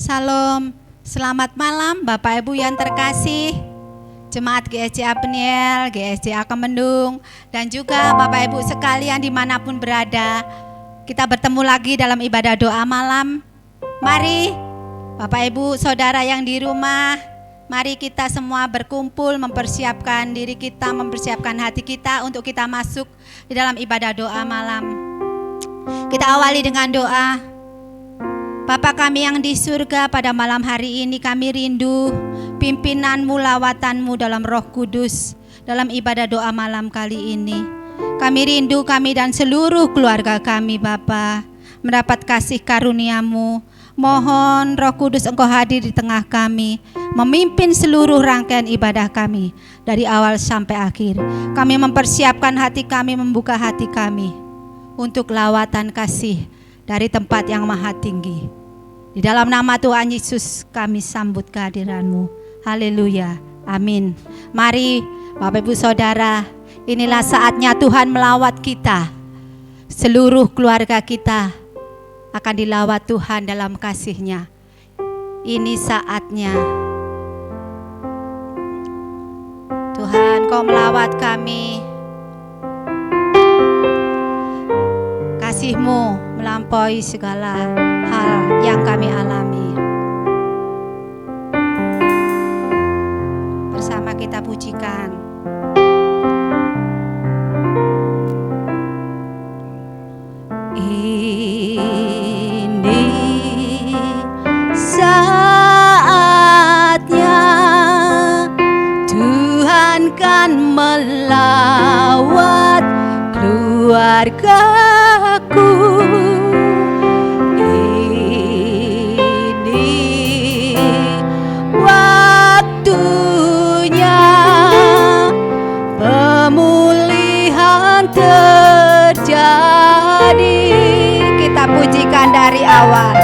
Salam, selamat malam Bapak Ibu yang terkasih, Jemaat GSJ Peniel, GSJ Kemendung, dan juga Bapak Ibu sekalian dimanapun berada. Kita bertemu lagi dalam ibadah doa malam. Mari Bapak Ibu saudara yang di rumah, mari kita semua berkumpul mempersiapkan diri kita, mempersiapkan hati kita untuk kita masuk di dalam ibadah doa malam. Kita awali dengan doa. Bapa kami yang di surga, pada malam hari ini kami rindu pimpinanmu, lawatanmu dalam Roh Kudus dalam ibadah doa malam kali ini. Kami rindu, kami dan seluruh keluarga kami Bapa mendapat kasih karuniamu. Mohon Roh Kudus Engkau hadir di tengah kami, memimpin seluruh rangkaian ibadah kami dari awal sampai akhir. Kami mempersiapkan hati kami, membuka hati kami untuk lawatan kasih dari tempat yang maha tinggi. Di dalam nama Tuhan Yesus kami sambut kehadiran-Mu. Haleluya. Amin. Mari Bapak Ibu Saudara, inilah saatnya Tuhan melawat kita. Seluruh keluarga kita akan dilawat Tuhan dalam kasih-Nya. Ini saatnya. Tuhan, Kau melawat kami. Kasih-Mu melampaui segala hal yang kami alami. Bersama kita pujikan. Ini saatnya Tuhan kan melawat keluargaku. Ini waktunya pemulihan terjadi. Kita pujikan dari awal.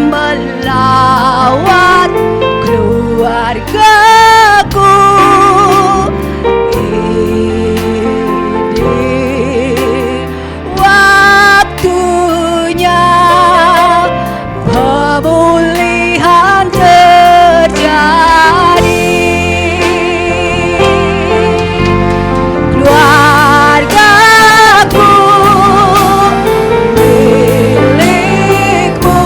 Melawat keluargaku. Ini waktunya pemulihan terjadi. Keluargaku milikmu,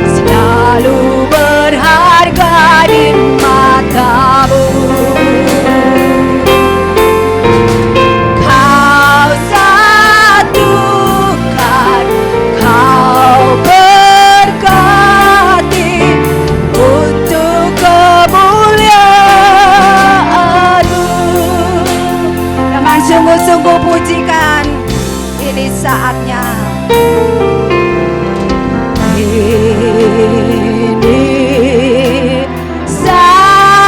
selalu berharga di matamu. Kau satukan, Kau berkati untuk kemuliaan-Mu. Dengan sungguh-sungguh pujikan, ini saatnya. Ini saatnya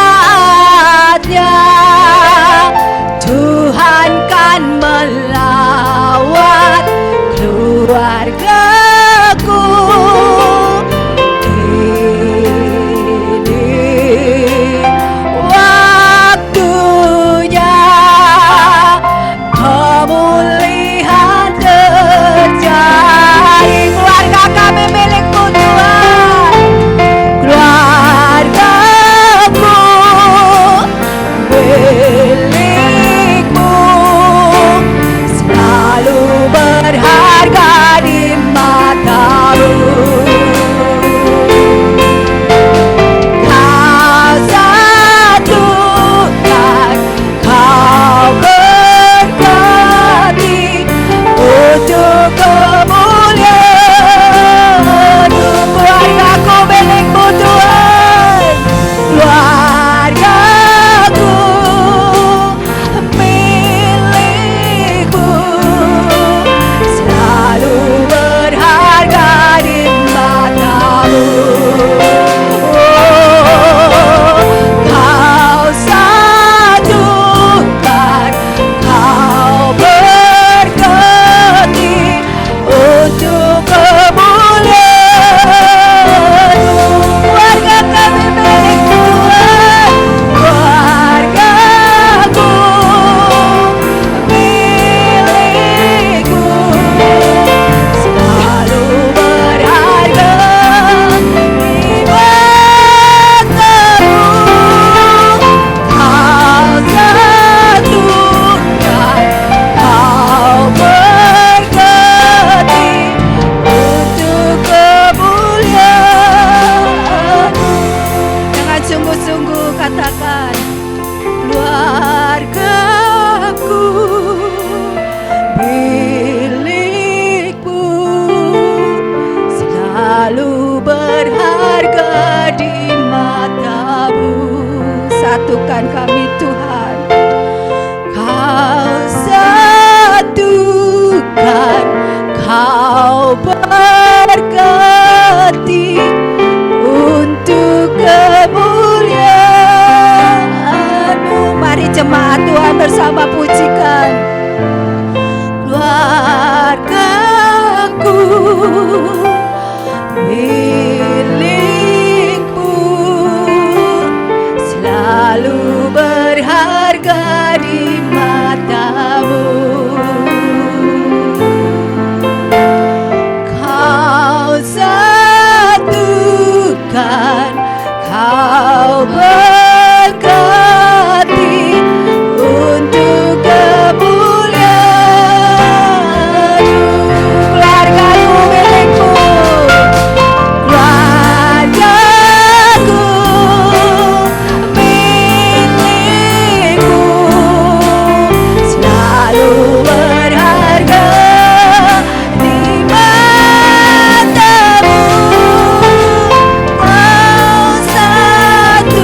Tuhan kan melawat keluargaku. Ini waktunya pemulihan terjadi. Keluarga kami milik-Mu Tuhan. berkati untuk kemuliaan-Mu. Mari jemaat Tuhan bersama pujikan. Keluargaku milik-Mu, selalu berharga di mata-Mu. Kau satukan, Kau berkati untuk kemuliaan-Mu. Keluarga-Mu milik-Mu, keluarga-Ku milik-Mu, selalu berharga di mata-Mu. Kau satukan,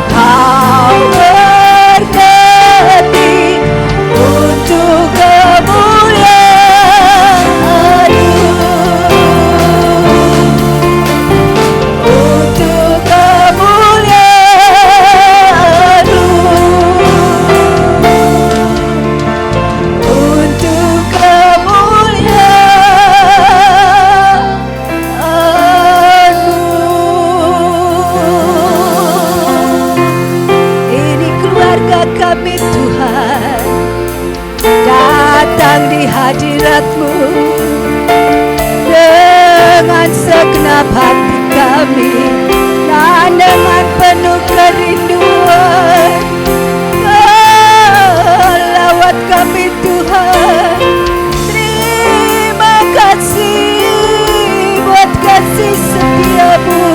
Kau berkati untuk kemuliaan-Mu, untuk kemuliaan-Mu, untuk kemuliaan-Mu. Ini keluarga kami Tuhan, datang di hadirat-Mu dengan segenap hati kami dan dengan penuh kerinduan. Lawat kami Tuhan, terima kasih buat kasih setia-Mu.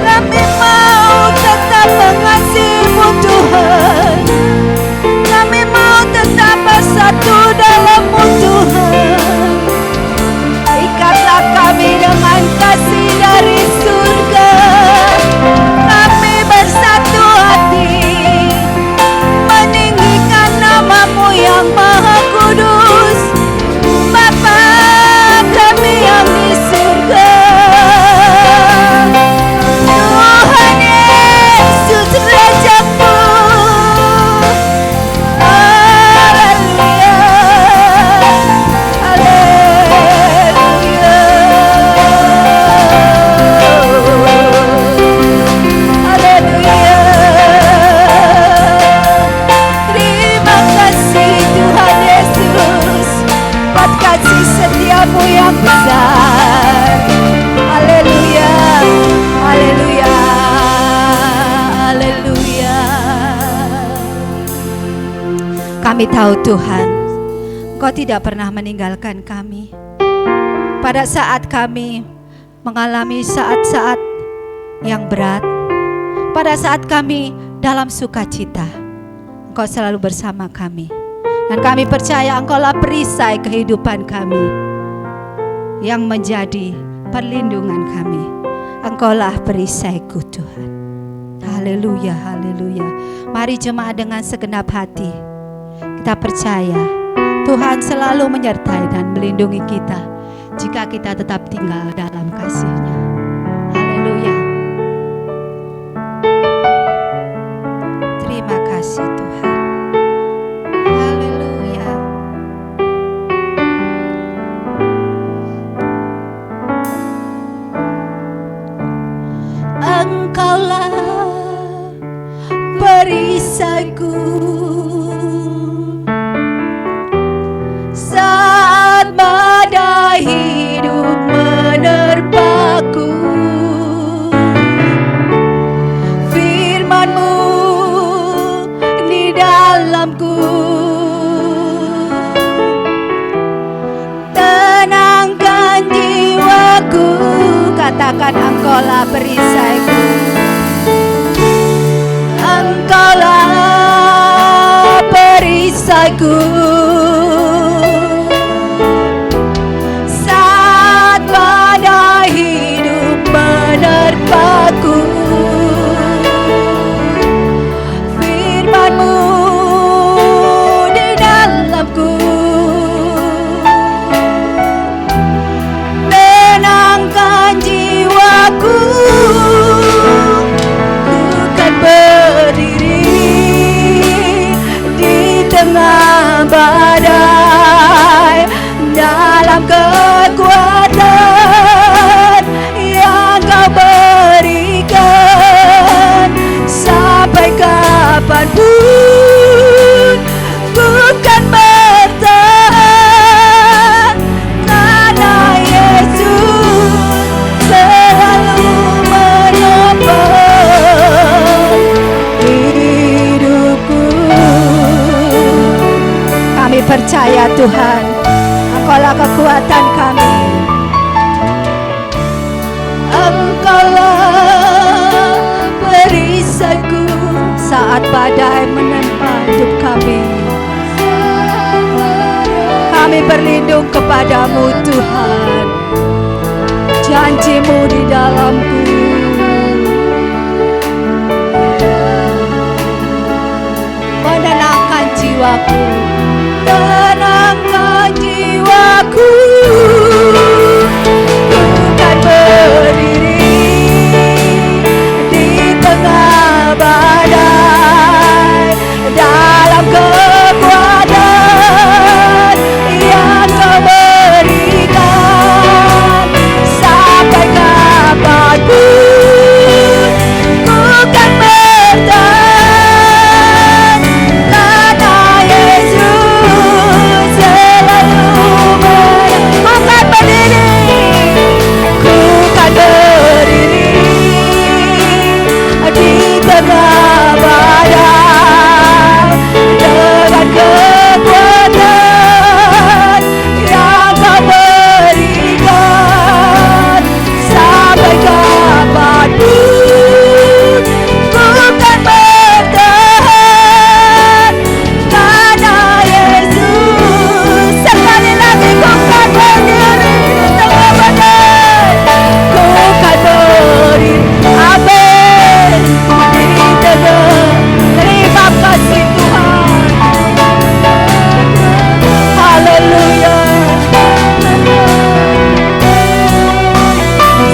Kami mau tetap mengasihi-Mu Tuhan, kami mau tetap bersatu dalam-Mu Tuhan. Ikatlah kami dengan kasih dari surga, kami bersatu hati meninggikan nama-Mu yang maha kudus, Bapa kami yang di surga. Tuhan Yesus Raja-Mu, haleluya, haleluya, haleluya. Terima kasih Tuhan Yesus buat kasih setia-Mu yang besar. Haleluya, haleluya, haleluya. Kami tahu Tuhan, Engkau tidak pernah meninggalkan kami. Pada saat kami mengalami saat-saat yang berat, pada saat kami dalam sukacita, Engkau selalu bersama kami. Dan kami percaya Engkaulah perisai kehidupan kami yang menjadi perlindungan kami. Engkaulah perisaiku Tuhan. Haleluya, haleluya. Mari jemaat dengan segenap hati kita percaya Tuhan selalu menyertai dan melindungi kita jika kita tetap tinggal dalam kasih-Nya. Haleluya. Terima kasih Tuhan. Haleluya. Engkaulah perisaiku saat badai hidup menerpaku. Firman-Mu di dalamku tenangkan jiwaku. Katakan Engkaulah perisaiku, Engkaulah perisaiku saat badai hidup menerpaku. Firman-Mu di dalamku percaya Tuhan, Engkaulah kekuatan kami. Engkaulah perisaiku saat badai menempa hidup kami. Kami berlindung kepadamu Tuhan, janji-Mu di dalamku. Menenangkan jiwaku, tenangkan jiwaku. Ku kan berdiri di tengah badai, dalam kekuatan yang Kau berikan. Sampai kapanpun ku kan bertahan, karena Yesus selalu ku kan berdiri, ku kan berdiri di tengah badai, dengan kekuatan yang Kau berikan. Sampai kapanpun ku kan bertahan, karena Yesus. Sekali lagi ku kan berdiri di tengah badai, ku kan berdiri, amin, di tengah. Terima kasih Tuhan, haleluya.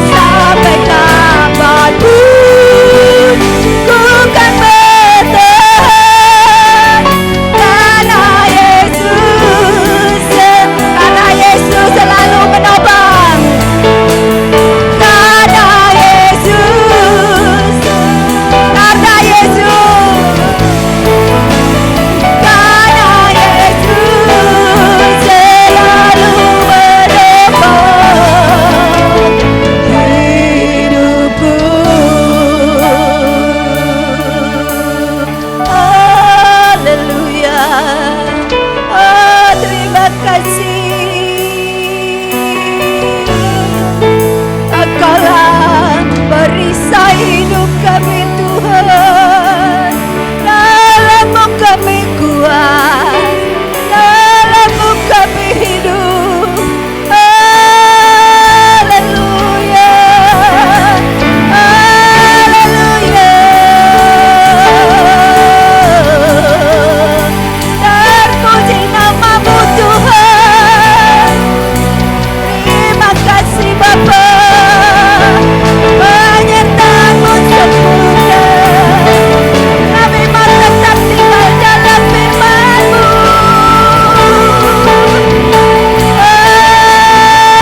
Sampai kapanpun ku kan bertahan, karena Yesus selalu menopang. Karena Yesus selalu menopang hidupku. Haleluya. Oh, terima kasih. Engkaulah perisai hidup kami Tuhan. Dalam-Mu kami kuat, dalam-Mu kami hidup. Haleluya, haleluya. Terpuji nama-Mu Tuhan. Terima kasih Bapa, penyertaan-Mu sempurna. Kami mau tetap tinggal dalam firman-Mu.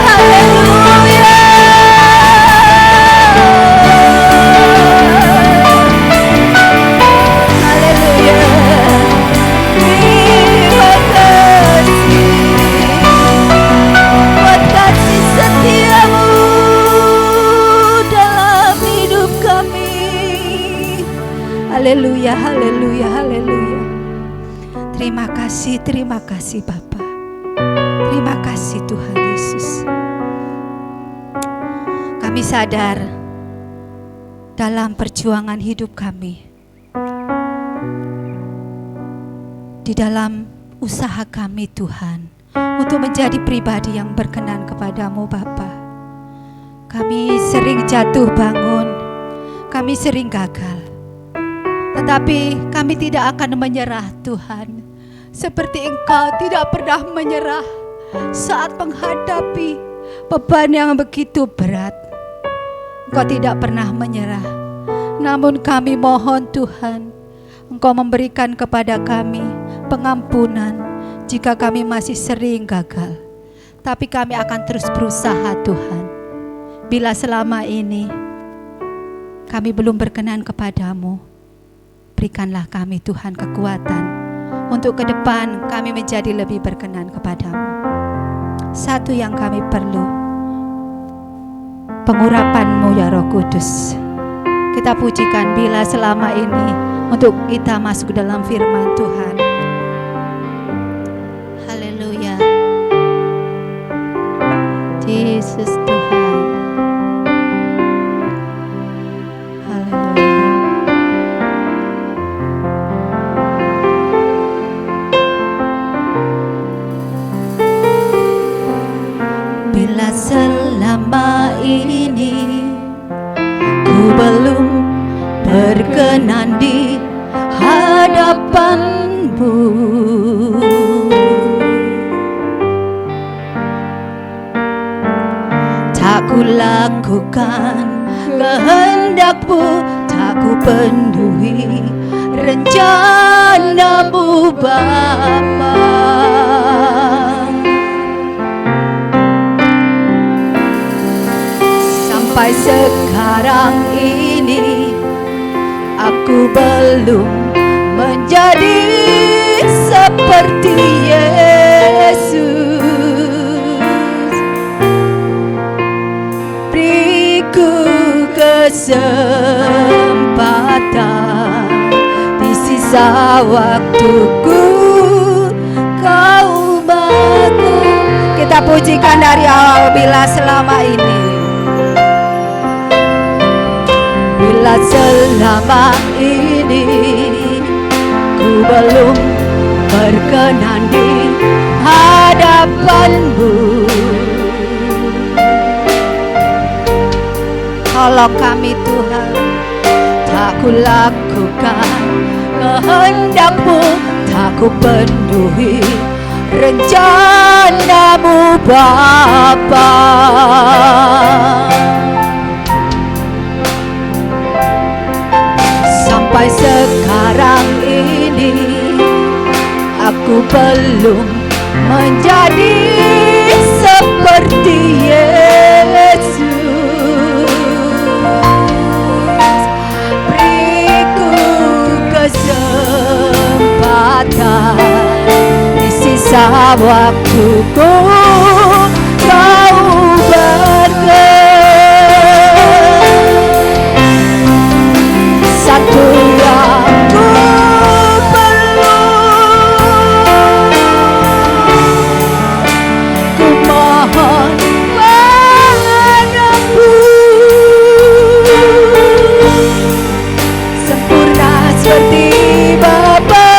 Haleluya. Haleluya. Terima kasih buat kasih setia-Mu dalam hidup kami. Haleluya, haleluya, haleluya. Terima kasih Bapa. Terima kasih Tuhan Yesus. Kami sadar dalam perjuangan hidup kami, di dalam usaha kami Tuhan, untuk menjadi pribadi yang berkenan kepadamu Bapa. Kami sering jatuh bangun, kami sering gagal. Tetapi kami tidak akan menyerah Tuhan. Seperti Engkau tidak pernah menyerah saat menghadapi beban yang begitu berat. Engkau tidak pernah menyerah. Namun kami mohon Tuhan, Engkau memberikan kepada kami pengampunan jika kami masih sering gagal. Tapi kami akan terus berusaha Tuhan. Bila selama ini kami belum berkenan kepadamu, berikanlah kami Tuhan kekuatan untuk ke depan kami menjadi lebih berkenan kepadamu. Satu yang kami perlu, pengurapan-Mu ya Roh Kudus. Kita pujikan bila selama ini untuk kita masuk dalam firman Tuhan. Haleluya. Yesus Tuhan. Haleluya. Bila selama ini ku belum berkenan di hadapan-Mu, tak ku lakukan kehendak-Mu, tak ku penuhi rencana-Mu Bapa. Sampai sekarang ini aku belum menjadi seperti Yesus. Beriku kesempatan di sisa waktuku, Kau Bapa. Kita pujikan dari awal. Bila selama ini, bila selama ini ku belum berkenan di hadapan-Mu, tolong kami Tuhan, tak ku lakukan kehendak-Mu, tak ku penuhi rencana-Mu Bapa. Sampai sekarang ini aku belum menjadi seperti Yesus. Beriku kesempatan di sisa waktuku, Kau satu yang ku perlu, ku mohon padamu, sempurna seperti Bapa,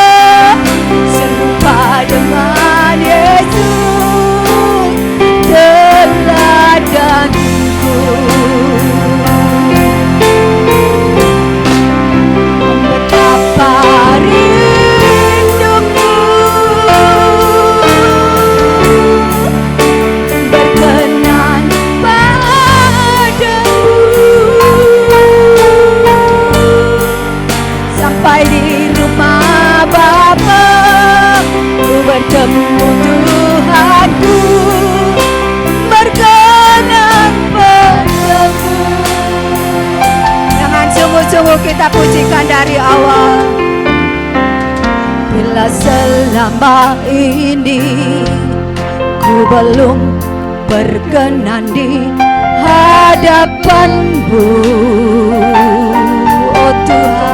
serupa dengan Yesus, teladanku. Di rumah Bapa ku bertemu Tuhanku, berkenan padamu. Dengan sungguh-sungguh kita pujikan dari awal. Bila selama ini ku belum berkenan di hadapan-Mu, oh Tuhan,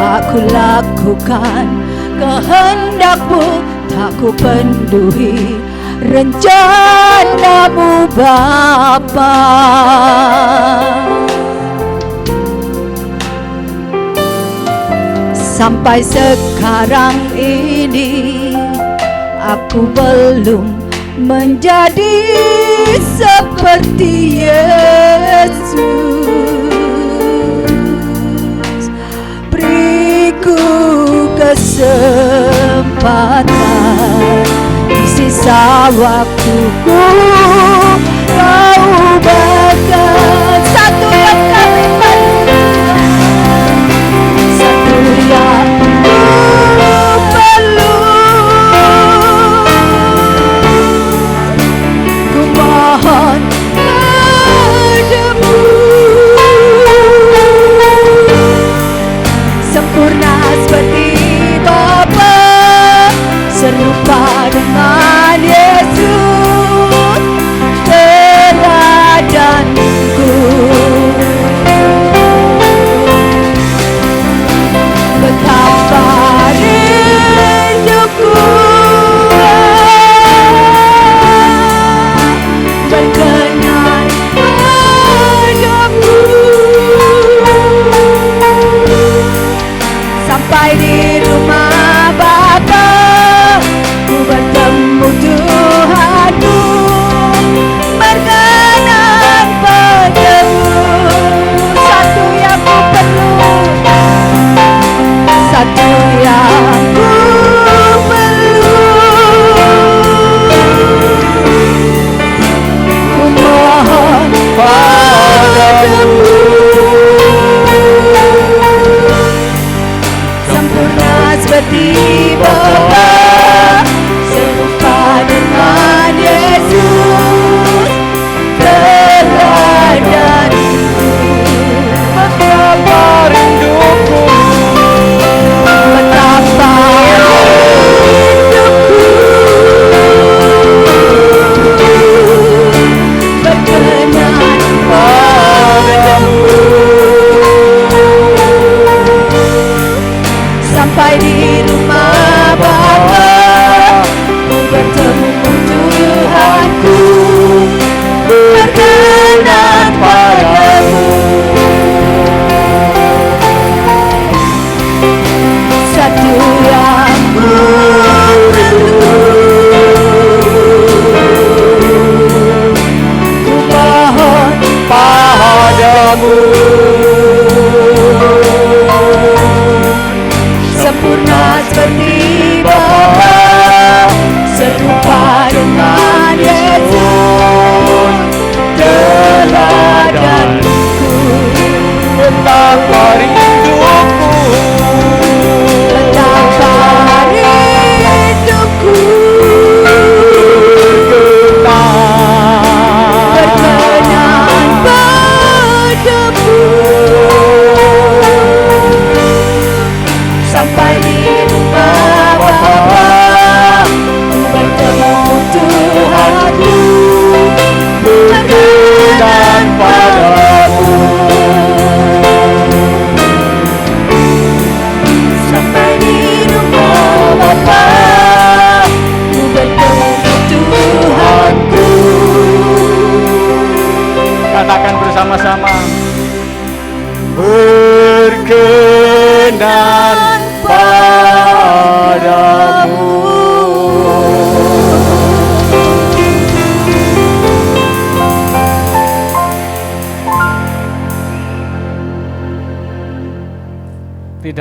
tak ku lakukan kehendak-Mu, tak ku penuhi rencana-Mu Bapa. Sampai sekarang ini aku belum menjadi seperti Yesus. Beriku kesempatan di sisa waktuku, Kau bahkan satu yang kami satu yang ku perlu, ku mohon padamu, sempurna seperti Bapa, serupa dengan Yesus, teladan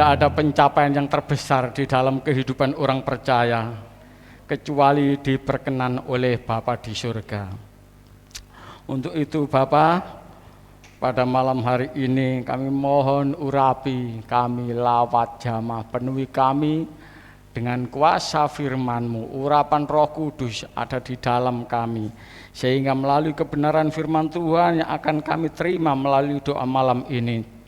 tidak ada pencapaian yang terbesar di dalam kehidupan orang percaya kecuali diperkenan oleh Bapa di surga. Untuk itu Bapa, pada malam hari ini kami mohon urapi kami, lawat jamah, penuhi kami dengan kuasa firman-Mu. Urapan Roh Kudus ada di dalam kami, sehingga melalui kebenaran firman Tuhan yang akan kami terima melalui doa malam ini,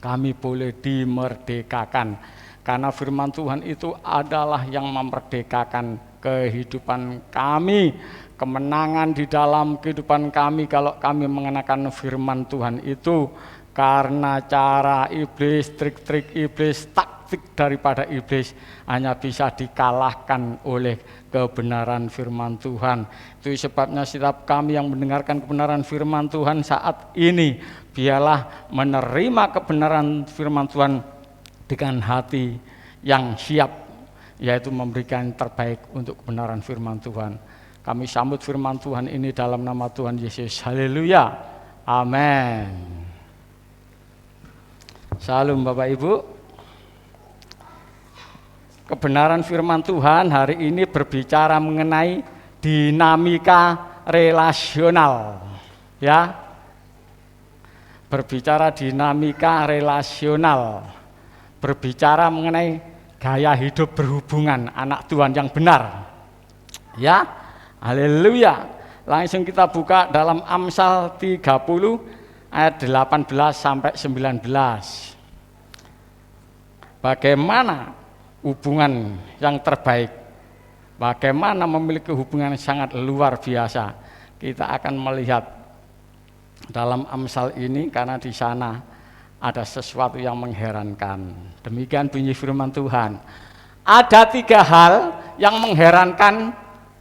kami boleh dimerdekakan. Karena firman Tuhan itu adalah yang memerdekakan kehidupan kami, kemenangan di dalam kehidupan kami kalau kami mengenakan firman Tuhan itu. Karena cara iblis, trik-trik iblis, taktik daripada iblis hanya bisa dikalahkan oleh kebenaran firman Tuhan. Itu sebabnya setiap kami yang mendengarkan kebenaran firman Tuhan saat ini, biarlah menerima kebenaran firman Tuhan dengan hati yang siap, yaitu memberikan yang terbaik untuk kebenaran firman Tuhan. Kami sambut firman Tuhan ini dalam nama Tuhan Yesus. Haleluya. Amin. Salam Bapak Ibu. Kebenaran firman Tuhan hari ini berbicara mengenai dinamika relasional. Ya. Berbicara dinamika relasional. Berbicara mengenai gaya hidup berhubungan anak Tuhan yang benar. Ya, haleluya. Langsung kita buka dalam Amsal 30 ayat 18 sampai 19. Bagaimana hubungan yang terbaik? Bagaimana memiliki hubungan yang sangat luar biasa? Kita akan melihat dalam Amsal ini karena di sana ada sesuatu yang mengherankan. Demikian bunyi firman Tuhan. Ada 3 hal yang mengherankan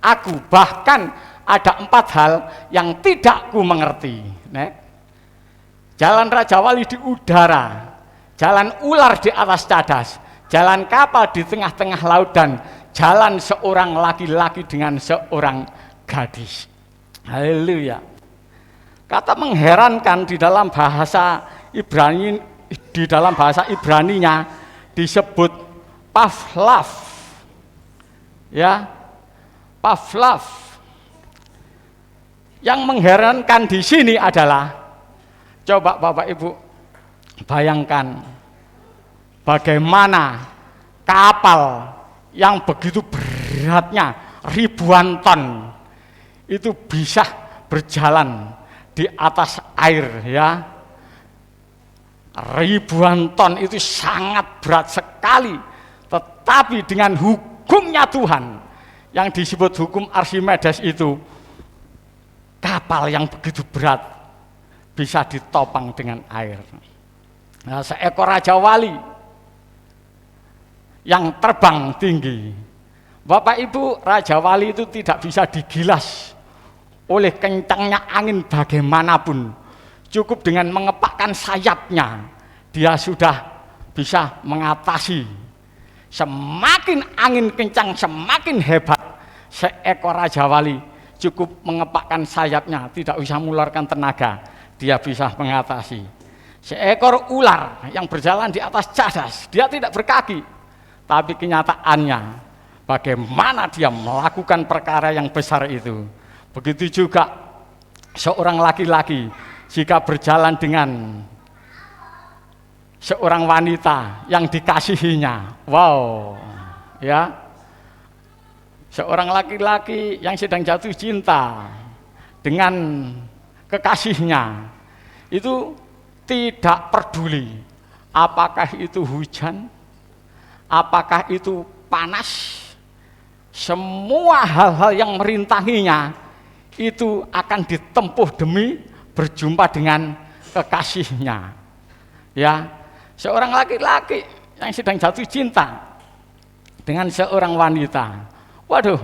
aku, bahkan ada 4 hal yang tidak ku mengerti. Jalan Raja Wali di udara, jalan ular di atas cadas, jalan kapal di tengah-tengah laut, dan jalan seorang laki-laki dengan seorang gadis. Haleluya. Kata mengherankan di dalam bahasa Ibrani, di dalam bahasa Ibraninya disebut Pavlav. Ya, Pavlav. Yang mengherankan di sini adalah, coba Bapak Ibu bayangkan bagaimana kapal yang begitu beratnya ribuan ton itu bisa berjalan di atas air, ya. Ribuan ton itu sangat berat sekali, tetapi dengan hukumnya Tuhan yang disebut hukum Archimedes itu, kapal yang begitu berat bisa ditopang dengan air. Nah, seekor Raja Wali yang terbang tinggi, Bapak Ibu, Raja Wali itu tidak bisa digilas oleh kencangnya angin bagaimanapun. Cukup dengan mengepakkan sayapnya, dia sudah bisa mengatasi. Semakin angin kencang, semakin hebat seekor Raja Wali. Cukup mengepakkan sayapnya, tidak usah mengeluarkan tenaga, dia bisa mengatasi. Seekor ular yang berjalan di atas cadas, dia tidak berkaki, tapi kenyataannya bagaimana dia melakukan perkara yang besar itu. Begitu juga seorang laki-laki jika berjalan dengan seorang wanita yang dikasihinya, wow, ya, seorang laki-laki yang sedang jatuh cinta dengan kekasihnya, itu tidak peduli apakah itu hujan, apakah itu panas, semua hal-hal yang merintanginya itu akan ditempuh demi berjumpa dengan kekasihnya. Ya, seorang laki-laki yang sedang jatuh cinta dengan seorang wanita, waduh,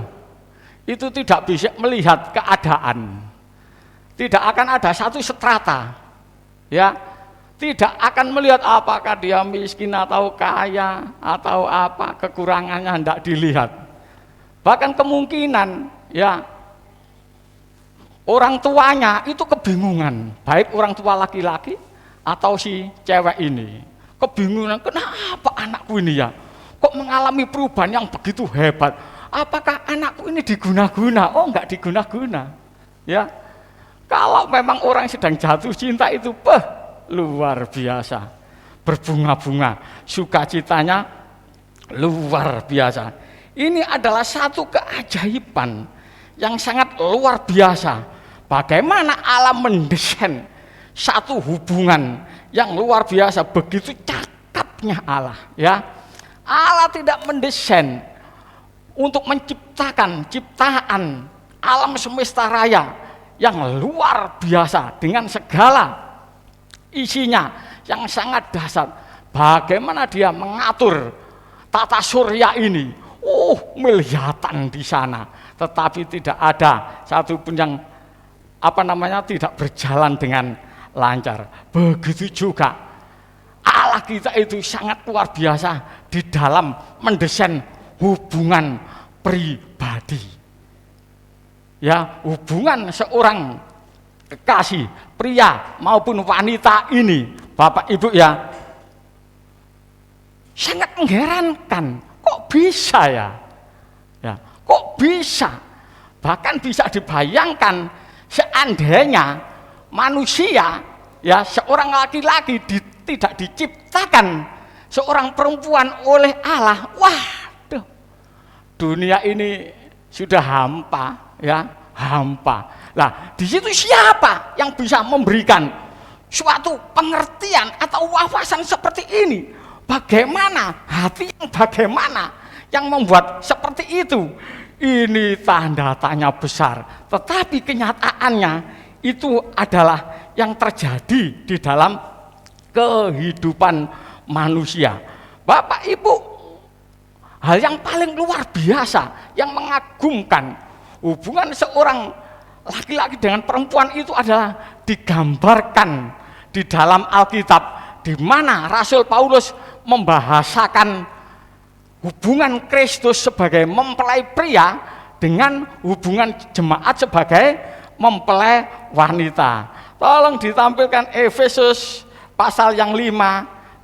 itu tidak bisa melihat keadaan, tidak akan ada satu strata, ya, tidak akan melihat apakah dia miskin atau kaya atau apa, kekurangannya hendak dilihat. Bahkan kemungkinan, ya, orang tuanya itu kebingungan, baik orang tua laki-laki atau si cewek ini. kebingungan, kenapa anakku ini ya kok mengalami perubahan yang begitu hebat? Apakah anakku ini diguna-guna? Oh, enggak diguna-guna. Ya. Kalau memang orang sedang jatuh cinta itu luar biasa. Berbunga-bunga, sukacitanya luar biasa. Ini adalah satu keajaiban yang sangat luar biasa. Bagaimana Allah mendesain satu hubungan yang luar biasa, begitu cakapnya Allah, ya. Allah tidak mendesain untuk menciptakan ciptaan alam semesta raya yang luar biasa dengan segala isinya yang sangat dahsyat. Bagaimana dia mengatur tata surya ini? Melihatan di sana, tetapi tidak ada satupun yang tidak berjalan dengan lancar. Begitu juga Allah kita itu sangat luar biasa di dalam mendesain hubungan pribadi. Ya, hubungan seorang kekasih pria maupun wanita ini, Bapak Ibu ya, sangat mengherankan. Kok bisa ya? Ya, kok bisa? Bahkan bisa dibayangkan seandainya manusia, ya, seorang laki-laki tidak diciptakan seorang perempuan oleh Allah, waduh, dunia ini sudah hampa, ya, hampa. Lah, di situ siapa yang bisa memberikan suatu pengertian atau wawasan seperti ini? Bagaimana hati yang bagaimana yang membuat seperti itu? Ini tanda tanya besar. Tetapi kenyataannya itu adalah yang terjadi di dalam kehidupan manusia. Bapak Ibu, hal yang paling luar biasa, yang mengagumkan, hubungan seorang laki-laki dengan perempuan itu adalah digambarkan di dalam Alkitab, di mana Rasul Paulus membahasakan hubungan Kristus sebagai mempelai pria dengan hubungan jemaat sebagai mempelai wanita. Tolong ditampilkan Efesus pasal yang 5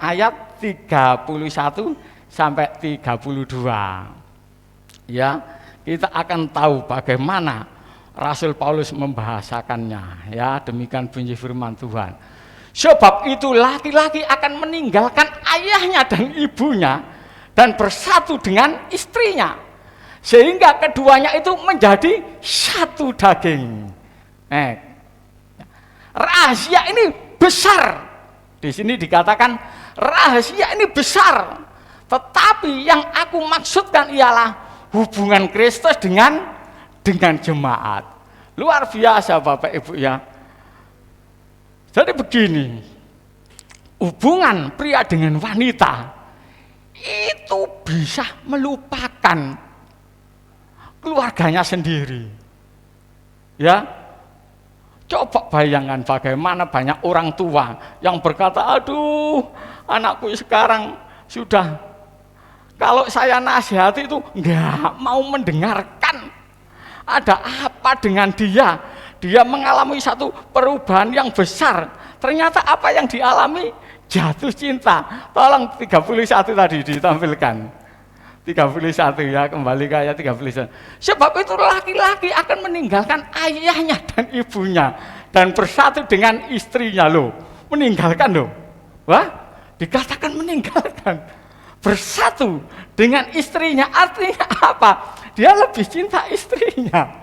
ayat 31 sampai 32. Ya, kita akan tahu bagaimana Rasul Paulus membahasakannya. Ya, demikian bunyi firman Tuhan. Sebab itu laki-laki akan meninggalkan ayahnya dan ibunya dan bersatu dengan istrinya, sehingga keduanya itu menjadi satu daging. Rahasia ini besar. Di sini dikatakan rahasia ini besar. Tetapi yang aku maksudkan ialah hubungan Kristus dengan jemaat. Luar biasa Bapak Ibu ya. Jadi begini, hubungan pria dengan wanita itu bisa melupakan keluarganya sendiri. Ya, coba bayangkan bagaimana banyak orang tua yang berkata, aduh anakku sekarang sudah, kalau saya nasihati itu nggak mau mendengarkan. Ada apa dengan dia? Dia mengalami satu perubahan yang besar. Ternyata apa yang dialami? Jatuh cinta. Tolong 31 tadi ditampilkan. 31 ya, kembali ke ayat 31. Sebab itu laki-laki akan meninggalkan ayahnya dan ibunya dan bersatu dengan istrinya loh. Meninggalkan loh. Wah, dikatakan meninggalkan. Bersatu dengan istrinya artinya apa? Dia lebih cinta istrinya.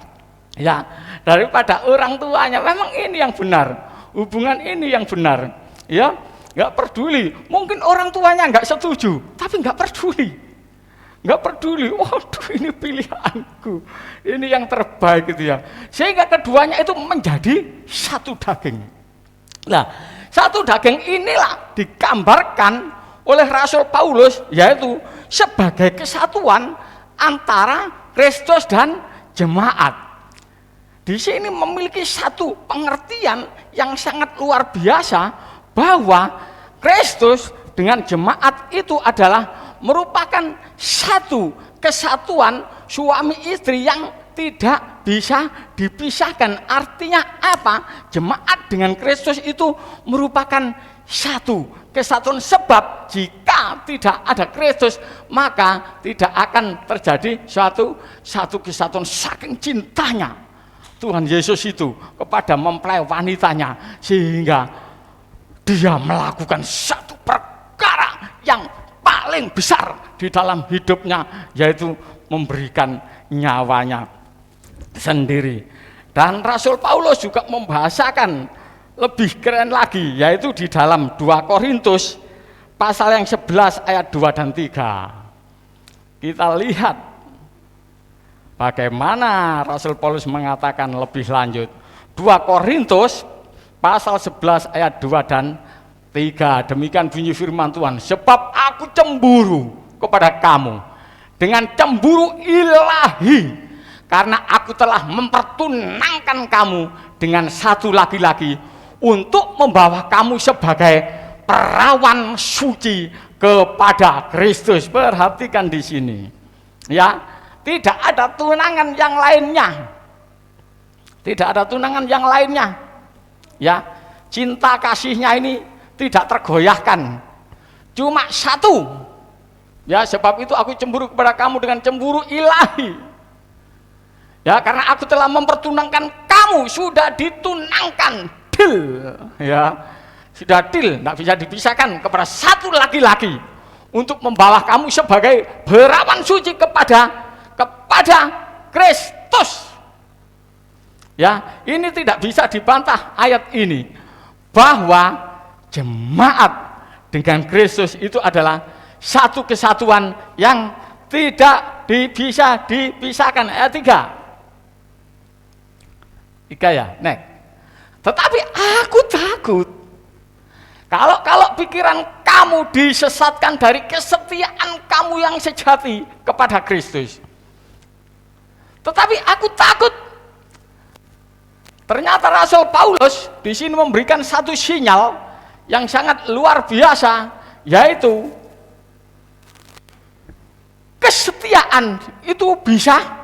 Ya, daripada orang tuanya. Memang ini yang benar, hubungan ini yang benar. Ya, nggak peduli. Mungkin orang tuanya nggak setuju, tapi nggak peduli, nggak peduli. Waduh, ini pilihanku, ini yang terbaik gitu ya. Sehingga keduanya itu menjadi satu daging. Nah, satu daging inilah digambarkan oleh Rasul Paulus, yaitu sebagai kesatuan antara Kristus dan jemaat. Di sini memiliki satu pengertian yang sangat luar biasa bahwa Kristus dengan jemaat itu adalah merupakan satu kesatuan suami istri yang tidak bisa dipisahkan. Artinya apa? Jemaat dengan Kristus itu merupakan kesatuan, sebab jika tidak ada Kristus maka tidak akan terjadi satu kesatuan. Saking cintanya Tuhan Yesus itu kepada mempelai wanitanya, sehingga dia melakukan satu perkara yang paling besar di dalam hidupnya, yaitu memberikan nyawanya sendiri. Dan Rasul Paulus juga membahasakan lebih keren lagi, yaitu di dalam 2 Korintus pasal yang 11 ayat 2 dan 3. Kita lihat bagaimana Rasul Paulus mengatakan lebih lanjut. 2 Korintus pasal 11 ayat 2 dan 3. Demikian bunyi firman Tuhan, sebab aku cemburu kepada kamu dengan cemburu ilahi, karena aku telah mempertunangkan kamu dengan satu laki-laki untuk membawa kamu sebagai perawan suci kepada Kristus. Perhatikan di sini, ya, tidak ada tunangan yang lainnya, tidak ada tunangan yang lainnya, ya. Cinta kasihnya ini tidak tergoyahkan, cuma satu, ya. Sebab itu aku cemburu kepada kamu dengan cemburu ilahi, ya, karena aku telah mempertunangkan kamu, sudah ditunangkan, ya, sudah deal, tidak bisa dipisahkan kepada satu laki-laki untuk membawa kamu sebagai perawan suci kepada Kristus. Ya, ini tidak bisa dibantah ayat ini, bahwa jemaat dengan Kristus itu adalah satu kesatuan yang tidak bisa dipisahkan. Ayat 3 ya, next. Tetapi aku takut kalau pikiran kamu disesatkan dari kesetiaan kamu yang sejati kepada Kristus. Tetapi aku takut, ternyata Rasul Paulus di sini memberikan satu sinyal yang sangat luar biasa, yaitu kesetiaan itu bisa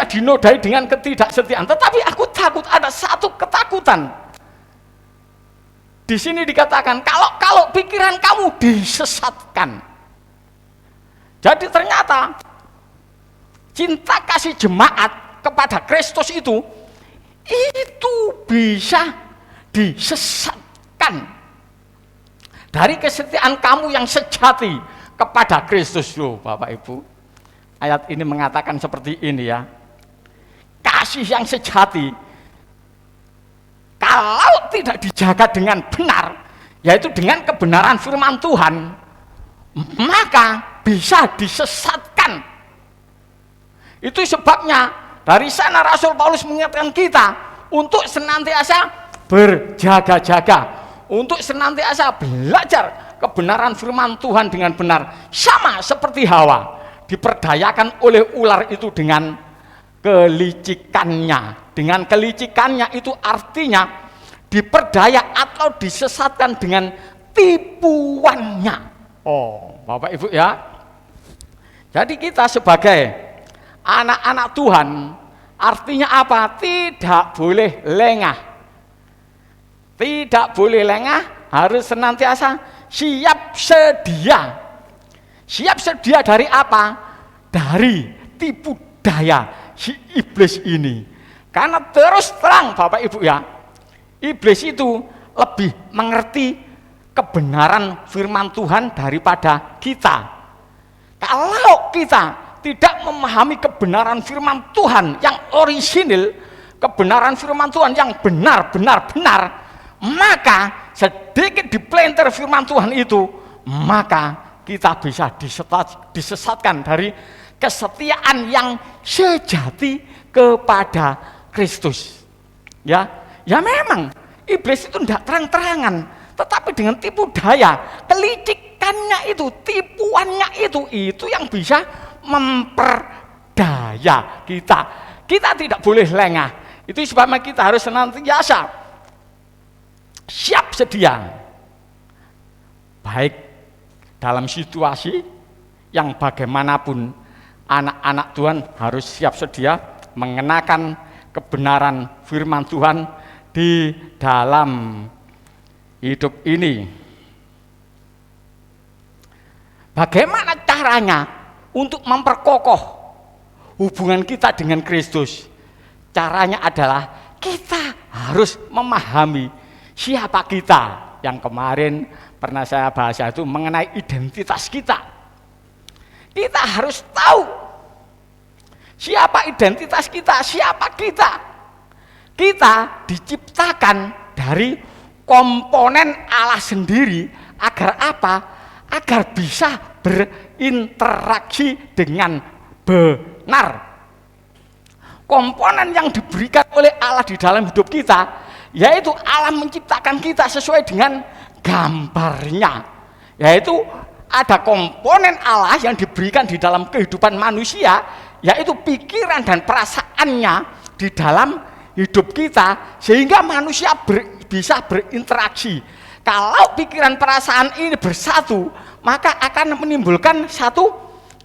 dinodai dengan ketidaksetiaan. Tetapi aku takut, ada satu ketakutan. Di sini dikatakan kalau pikiran kamu disesatkan. Jadi ternyata cinta kasih jemaat kepada Kristus itu bisa disesatkan dari kesetiaan kamu yang sejati kepada Kristus. Loh, Bapak Ibu, ayat ini mengatakan seperti ini, ya. Kasih yang sejati kalau tidak dijaga dengan benar, yaitu dengan kebenaran firman Tuhan, maka bisa disesatkan. Itu sebabnya dari sana Rasul Paulus mengingatkan kita untuk senantiasa berjaga-jaga, untuk senantiasa belajar kebenaran firman Tuhan dengan benar, sama seperti Hawa diperdayakan oleh ular itu dengan kelicikannya. Dengan kelicikannya itu artinya diperdaya atau disesatkan dengan tipuannya. Oh, Bapak Ibu, ya. Jadi kita sebagai anak-anak Tuhan, artinya apa? Tidak boleh lengah. Tidak boleh lengah, harus senantiasa siap sedia. Siap sedia dari apa? Dari tipu daya si iblis ini. Karena terus terang Bapak Ibu, ya, iblis itu lebih mengerti kebenaran firman Tuhan daripada kita. Kalau kita tidak memahami kebenaran firman Tuhan yang orisinil, kebenaran firman Tuhan yang benar, maka sedikit dipelenter firman Tuhan itu, maka kita bisa disesatkan dari kesetiaan yang sejati kepada Kristus. Ya memang iblis itu tidak terang-terangan, tetapi dengan tipu daya, kelicikannya itu, tipuannya itu yang bisa memperdaya kita. Kita tidak boleh lengah. Itu sebabnya kita harus senantiasa siap sedia, baik dalam situasi yang bagaimanapun. Anak-anak Tuhan harus siap sedia mengenakan kebenaran firman Tuhan di dalam hidup ini. Bagaimana caranya untuk memperkokoh hubungan kita dengan Kristus? Caranya adalah kita harus memahami siapa kita. Yang kemarin pernah saya bahas itu mengenai identitas kita. Kita harus tahu siapa identitas kita, siapa kita. Kita diciptakan dari komponen Allah sendiri agar apa? Agar bisa berinteraksi dengan benar. Komponen yang diberikan oleh Allah di dalam hidup kita, yaitu Allah menciptakan kita sesuai dengan gambarnya. Yaitu ada komponen Allah yang diberikan di dalam kehidupan manusia, yaitu pikiran dan perasaannya di dalam hidup kita, sehingga manusia bisa berinteraksi. Kalau pikiran perasaan ini bersatu, maka akan menimbulkan satu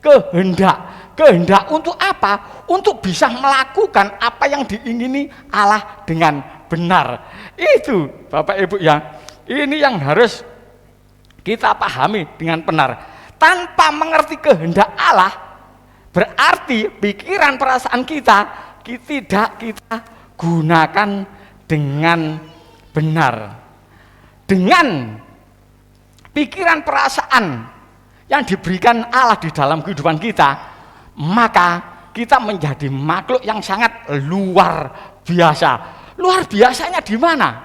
kehendak. Kehendak untuk apa? Untuk bisa melakukan apa yang diingini Allah dengan benar. Itu Bapak Ibu ya, ini yang harus kita pahami dengan benar. Tanpa mengerti kehendak Allah, berarti pikiran perasaan kita tidak kita gunakan dengan benar. Dengan pikiran perasaan yang diberikan Allah di dalam kehidupan kita, maka kita menjadi makhluk yang sangat luar biasa. Luar biasanya di mana?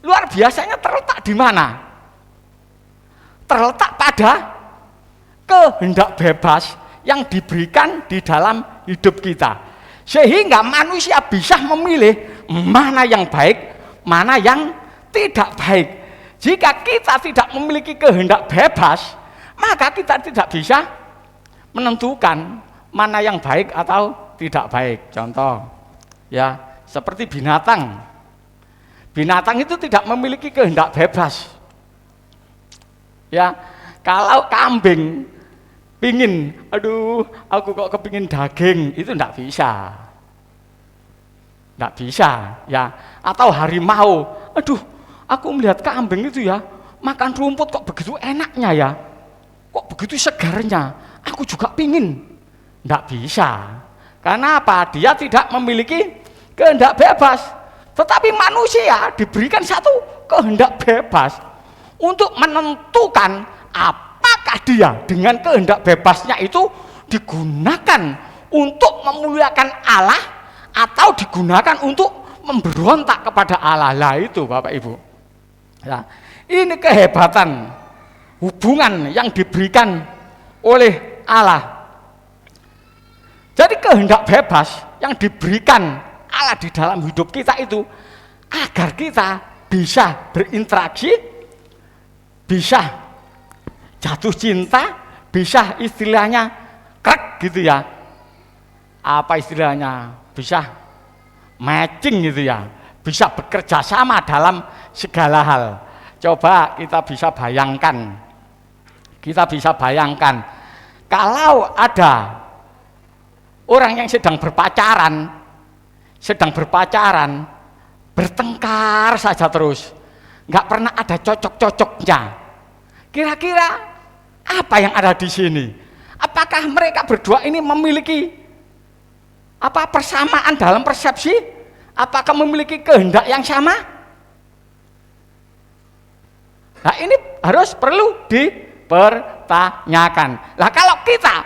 Luar biasanya terletak di mana? Terletak pada kehendak bebas yang diberikan di dalam hidup kita. Sehingga manusia bisa memilih mana yang baik, mana yang tidak baik. Jika kita tidak memiliki kehendak bebas, maka kita tidak bisa menentukan mana yang baik atau tidak baik. Contoh, ya, seperti binatang. Binatang itu tidak memiliki kehendak bebas. Ya, kalau kambing pingin, aduh, aku kok kepingin daging, itu tidak bisa. Tidak bisa, ya. Atau harimau, aduh, aku melihat kambing itu ya, makan rumput kok begitu enaknya ya, kok begitu segarnya, aku juga pingin. Tidak bisa. Karena apa? Dia tidak memiliki kehendak bebas. Tetapi manusia diberikan satu kehendak bebas untuk menentukan apakah dia dengan kehendak bebasnya itu digunakan untuk memuliakan Allah atau digunakan untuk memberontak kepada Allah. Lah itu Bapak Ibu. Ya, ini kehebatan hubungan yang diberikan oleh Allah. Jadi kehendak bebas yang diberikan Allah di dalam hidup kita itu agar kita bisa berinteraksi, bisa jatuh cinta, bisa istilahnya krek gitu ya. Apa istilahnya? Bisa matching gitu ya. Bisa bekerja sama dalam segala hal. Coba kita bisa bayangkan. Kita bisa bayangkan kalau ada orang yang sedang berpacaran, bertengkar saja terus, nggak pernah ada cocok-cocoknya. Kira-kira apa yang ada di sini? Apakah mereka berdua ini memiliki apa persamaan dalam persepsi? Apakah memiliki kehendak yang sama? Nah ini harus perlu dipertanyakan. Nah kalau kita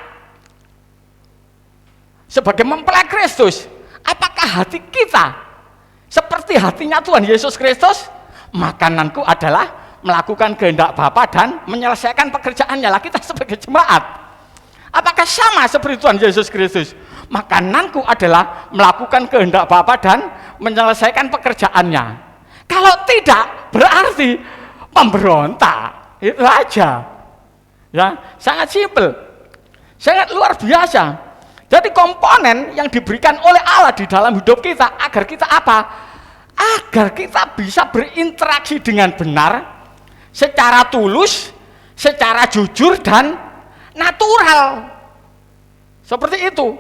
sebagai mempelai Kristus, apakah hati kita seperti hatinya Tuhan Yesus Kristus? Makananku adalah melakukan kehendak Bapa dan menyelesaikan pekerjaannya. Lah kita sebagai jemaat, apakah sama seperti Tuhan Yesus Kristus? Makananku adalah melakukan kehendak Bapa dan menyelesaikan pekerjaannya. Kalau tidak, berarti pemberontak. Itu aja. Ya, sangat simpel. Sangat luar biasa. Jadi komponen yang diberikan oleh Allah di dalam hidup kita agar kita apa? Agar kita bisa berinteraksi dengan benar, secara tulus, secara jujur dan natural. Seperti itu.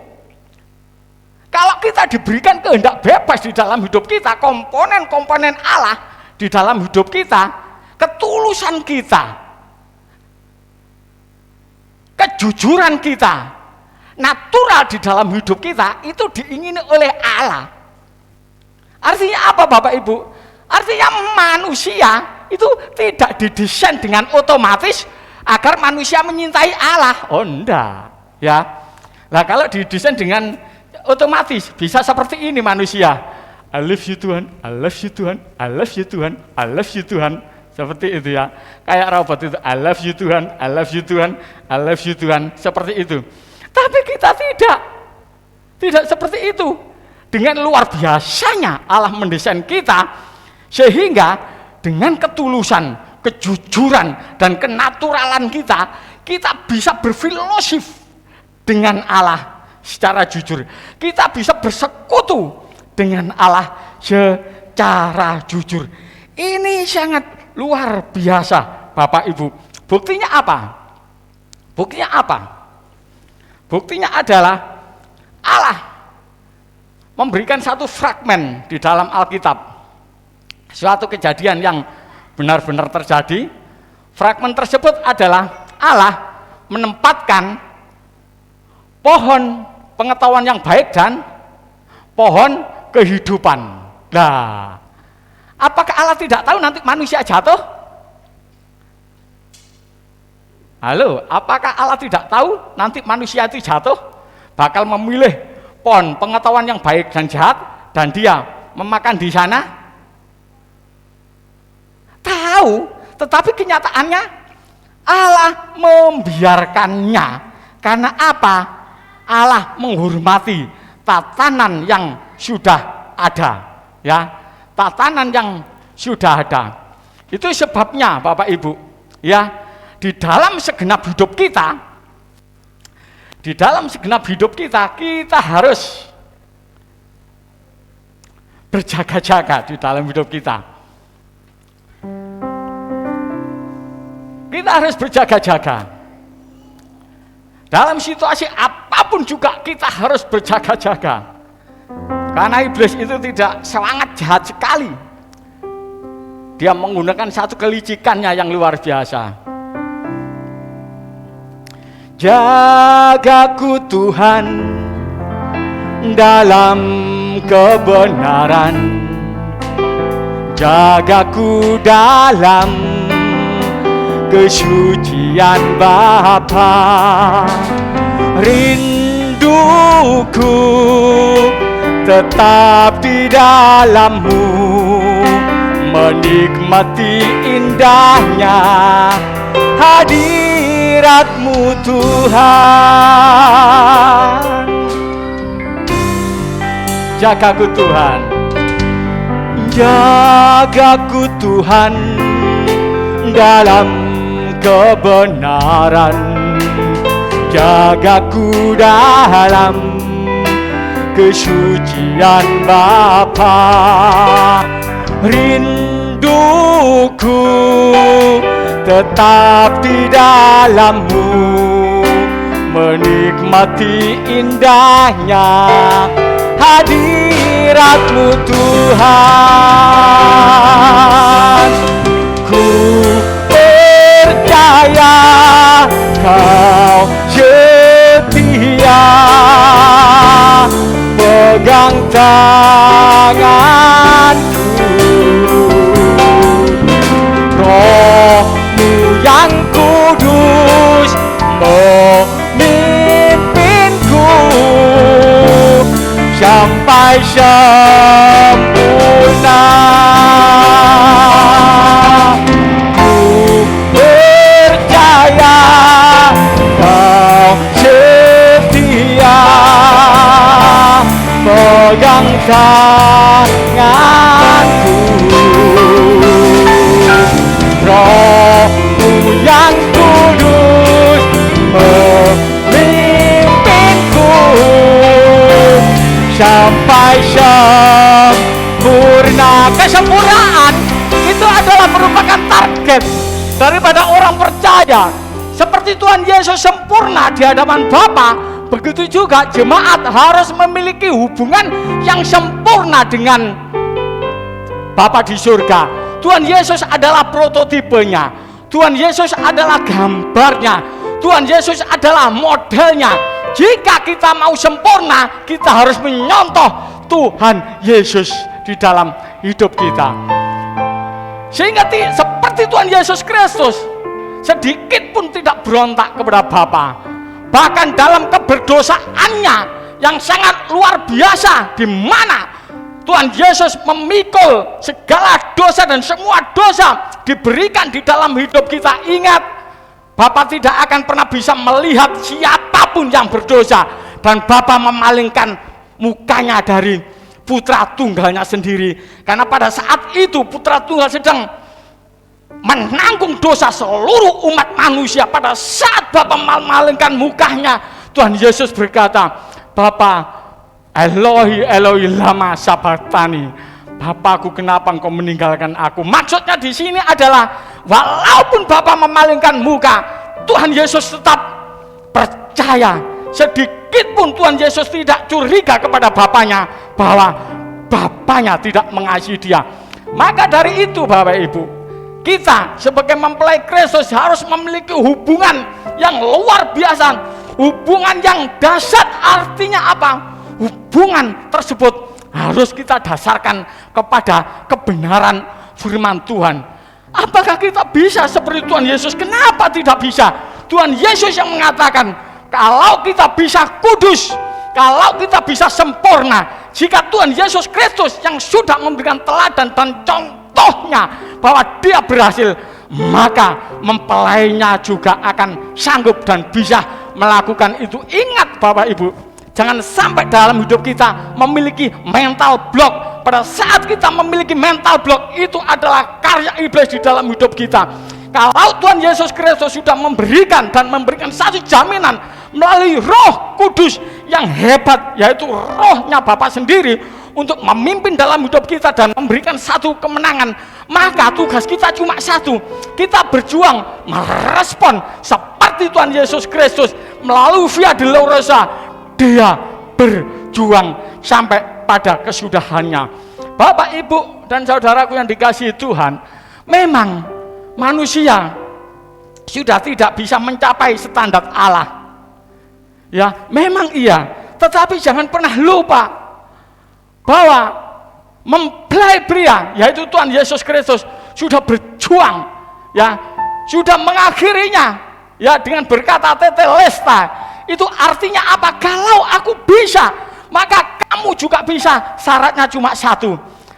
Kalau kita diberikan kehendak bebas di dalam hidup kita, komponen-komponen Allah di dalam hidup kita, ketulusan kita, kejujuran kita, natural di dalam hidup kita itu diingini oleh Allah. Artinya apa Bapak Ibu? Artinya manusia itu tidak didesain dengan otomatis agar manusia menyintai Allah. Oh enggak, ya. Nah kalau didesain dengan otomatis bisa seperti ini manusia. I love you Tuhan, I love you Tuhan, I love you Tuhan, I love you Tuhan. Seperti itu ya. Kayak robot itu, I love you Tuhan, I love you Tuhan, I love you Tuhan. Seperti itu. Tapi kita tidak seperti itu. Dengan luar biasanya Allah mendesain kita sehingga dengan ketulusan, kejujuran dan kenaturalan kita bisa berfilosofis dengan Allah secara jujur. Kita bisa bersekutu dengan Allah secara jujur. Ini sangat luar biasa Bapak Ibu. Buktinya apa? Buktinya apa? Buktinya adalah Allah memberikan satu fragmen di dalam Alkitab, suatu kejadian yang benar-benar terjadi. Fragmen tersebut adalah Allah menempatkan pohon pengetahuan yang baik dan pohon kehidupan. Nah, apakah Allah tidak tahu nanti manusia jatuh? Halo, apakah Allah tidak tahu nanti manusia itu jatuh? Bakal memilih pohon pengetahuan yang baik dan jahat dan dia memakan di sana? Tahu, tetapi kenyataannya Allah membiarkannya. Karena apa? Allah menghormati tatanan yang sudah ada, ya. Tatanan yang sudah ada. Itu sebabnya Bapak Ibu, ya, di dalam segenap hidup kita, kita harus berjaga-jaga di dalam hidup kita. Kita harus berjaga-jaga. Dalam situasi apapun juga kita harus berjaga-jaga. Karena iblis itu tidak sangat jahat sekali. Dia menggunakan satu kelicikannya yang luar biasa. Jagaku Tuhan dalam kebenaran, jagaku dalam kesucian Bapa. Rinduku tetap di dalam-Mu, menikmati indahnya hadirat-Mu Tuhan. Jagaku Tuhan, jagaku Tuhan dalam kebenaran, jagaku dalam kesucian Bapa. Rinduku tetap di dalam-Mu, menikmati indahnya hadirat-Mu Tuhan. Ku percaya Kau setia, pegang tanganku. Roh-Mu yang kudus memimpinku sampai sempurna. Ku percaya Kau setia, pegang tanganku. Roh-Mu yang kudus memimpinku sampai sempurna. Kesempurnaan itu adalah merupakan target daripada orang percaya. Seperti Tuhan Yesus sempurna di hadapan Bapa, begitu juga jemaat harus memiliki hubungan yang sempurna dengan Bapa di surga. Tuhan Yesus adalah prototipenya, Tuhan Yesus adalah gambarnya, Tuhan Yesus adalah modelnya. Jika kita mau sempurna, kita harus menyontoh Tuhan Yesus di dalam hidup kita. Sehingga seperti Tuhan Yesus Kristus, sedikit pun tidak berontak kepada Bapa. Bahkan dalam keberdosaannya yang sangat luar biasa, di mana Tuhan Yesus memikul segala dosa dan semua dosa diberikan di dalam hidup kita. Ingat, Bapa tidak akan pernah bisa melihat siapapun yang berdosa, dan Bapa memalingkan mukanya dari putra tunggalnya sendiri. Karena pada saat itu putra tunggal sedang menanggung dosa seluruh umat manusia. Pada saat Bapa memalingkan mukanya, Tuhan Yesus berkata, Bapa, Eloi Eloi lama sabachthani, Bapakku, kenapa engkau meninggalkan aku? Maksudnya di sini adalah walaupun Bapa memalingkan muka, Tuhan Yesus tetap percaya. Sedikit pun Tuhan Yesus tidak curiga kepada Bapaknya bahwa Bapaknya tidak mengasihi dia. Maka dari itu Bapak Ibu, kita sebagai mempelai Kristus harus memiliki hubungan yang luar biasa, hubungan yang dahsyat. Artinya apa? Hubungan tersebut harus kita dasarkan kepada kebenaran firman Tuhan. Apakah kita bisa seperti Tuhan Yesus? Kenapa tidak bisa? Tuhan Yesus yang mengatakan, kalau kita bisa kudus, kalau kita bisa sempurna, jika Tuhan Yesus Kristus yang sudah memberikan teladan dan contohnya bahwa dia berhasil, maka mempelainya juga akan sanggup dan bisa melakukan itu. Ingat Bapak Ibu, jangan sampai dalam hidup kita memiliki mental block. Pada saat kita memiliki mental block, itu adalah karya iblis di dalam hidup kita. Kalau Tuhan Yesus Kristus sudah memberikan satu jaminan melalui Roh Kudus yang hebat, yaitu rohnya Bapa sendiri, untuk memimpin dalam hidup kita dan memberikan satu kemenangan, maka tugas kita cuma satu. Kita berjuang merespon seperti Tuhan Yesus Kristus melalui Via Dolorosa. Dia berjuang sampai pada kesudahannya. Bapak, Ibu, dan saudaraku yang dikasihi Tuhan, memang manusia sudah tidak bisa mencapai standar Allah. Ya, memang iya, tetapi jangan pernah lupa bahwa mempelai pria, yaitu Tuhan Yesus Kristus, sudah berjuang, ya, sudah mengakhirinya, ya, dengan berkata tetelestai. Itu artinya apa? Kalau aku bisa, maka kamu juga bisa. Syaratnya cuma satu.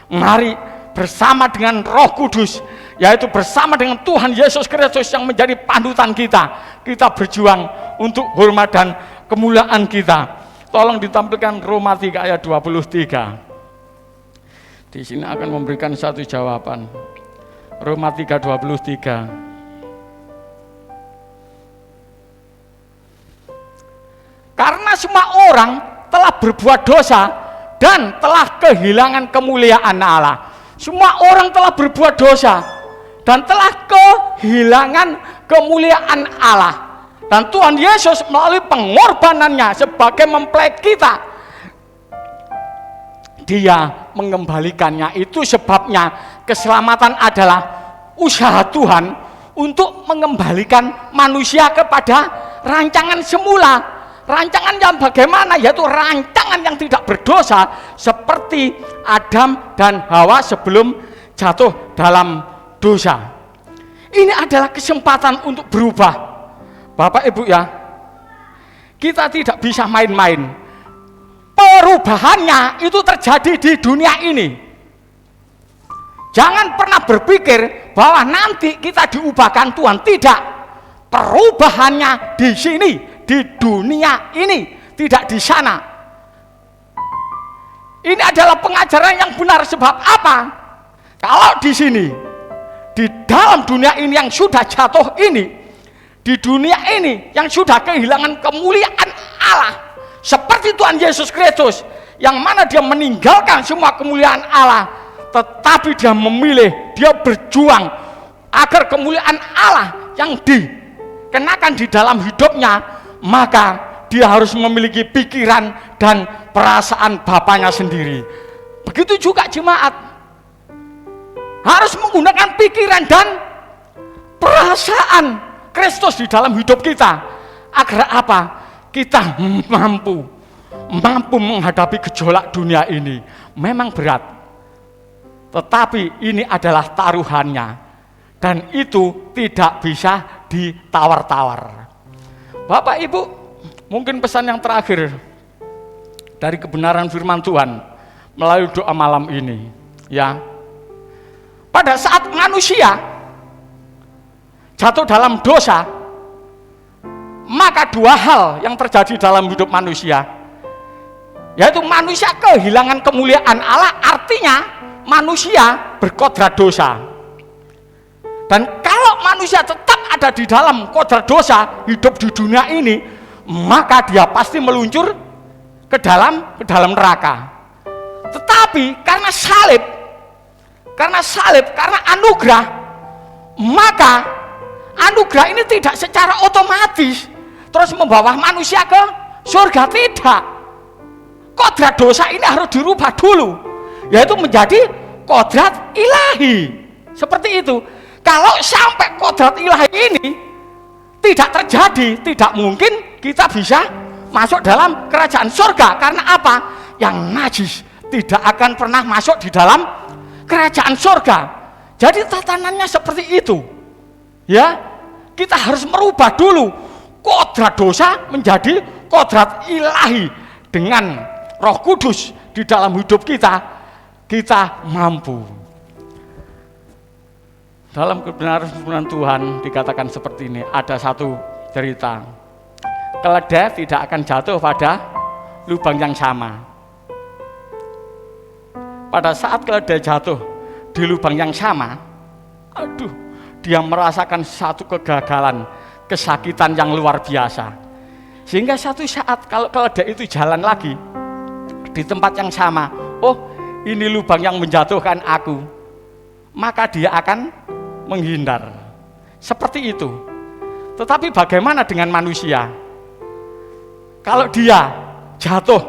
Mari bersama dengan Roh Kudus, yaitu bersama dengan Tuhan Yesus Kristus yang menjadi panutan kita, kita berjuang untuk hormat dan kemuliaan kita. Tolong ditampilkan Roma 3 ayat 23. Di sini akan memberikan satu jawaban. Roma 3:23. Karena semua orang telah berbuat dosa dan telah kehilangan kemuliaan Allah. Semua orang telah berbuat dosa dan telah kehilangan kemuliaan Allah. Dan Tuhan Yesus melalui pengorbanannya sebagai mempelai kita, dia mengembalikannya. Itu sebabnya keselamatan adalah usaha Tuhan untuk mengembalikan manusia kepada rancangan semula. Rancangan yang bagaimana? Yaitu rancangan yang tidak berdosa, seperti Adam dan Hawa sebelum jatuh dalam dosa. Ini adalah kesempatan untuk berubah. Bapak Ibu ya, kita tidak bisa main-main. Perubahannya itu terjadi di dunia ini. Jangan pernah berpikir bahwa nanti kita diubahkan Tuhan. Tidak. Perubahannya di sini, di dunia ini, tidak di sana. Ini adalah pengajaran yang benar. Sebab apa? Kalau di sini, di dalam dunia ini yang sudah jatuh ini, di dunia ini yang sudah kehilangan kemuliaan Allah, seperti Tuhan Yesus Kristus, yang mana dia meninggalkan semua kemuliaan Allah, tetapi dia memilih, dia berjuang agar kemuliaan Allah yang dikenakan di dalam hidupnya, maka dia harus memiliki pikiran dan perasaan Bapaknya sendiri. Begitu juga jemaat. harus menggunakan pikiran dan perasaan Kristus di dalam hidup kita. Agar apa? Kita mampu menghadapi gejolak dunia ini. Memang berat, tetapi ini adalah taruhannya, dan itu tidak bisa ditawar-tawar. Bapak Ibu, mungkin pesan yang terakhir dari kebenaran firman Tuhan melalui doa malam ini, ya. Pada saat manusia jatuh dalam dosa, maka dua hal yang terjadi dalam hidup manusia, yaitu manusia kehilangan kemuliaan Allah, artinya manusia berkodrat dosa. Dan kalau manusia tetap ada di dalam kodrat dosa, hidup di dunia ini, maka dia pasti meluncur ke dalam neraka. Tetapi karena salib, karena anugerah, maka anugerah ini tidak secara otomatis terus membawa manusia ke surga, tidak. Kodrat dosa ini harus dirubah dulu, yaitu menjadi kodrat ilahi. Seperti itu. Kalau sampai kodrat ilahi ini tidak terjadi, tidak mungkin kita bisa masuk dalam kerajaan surga. Karena apa? Yang najis tidak akan pernah masuk di dalam kerajaan surga. Jadi tatanannya seperti itu, ya. Kita harus merubah dulu kodrat dosa menjadi kodrat ilahi. Dengan Roh Kudus di dalam hidup kita mampu. Dalam kebenaran firman Tuhan dikatakan seperti ini. Ada satu cerita, keledai tidak akan jatuh pada lubang yang sama. Pada saat keledai jatuh di lubang yang sama, dia merasakan satu kegagalan, kesakitan yang luar biasa. Sehingga satu saat kalau keledai itu jalan lagi di tempat yang sama, oh ini lubang yang menjatuhkan aku, maka dia akan menghindar. Seperti itu. Tetapi bagaimana dengan manusia? Kalau dia jatuh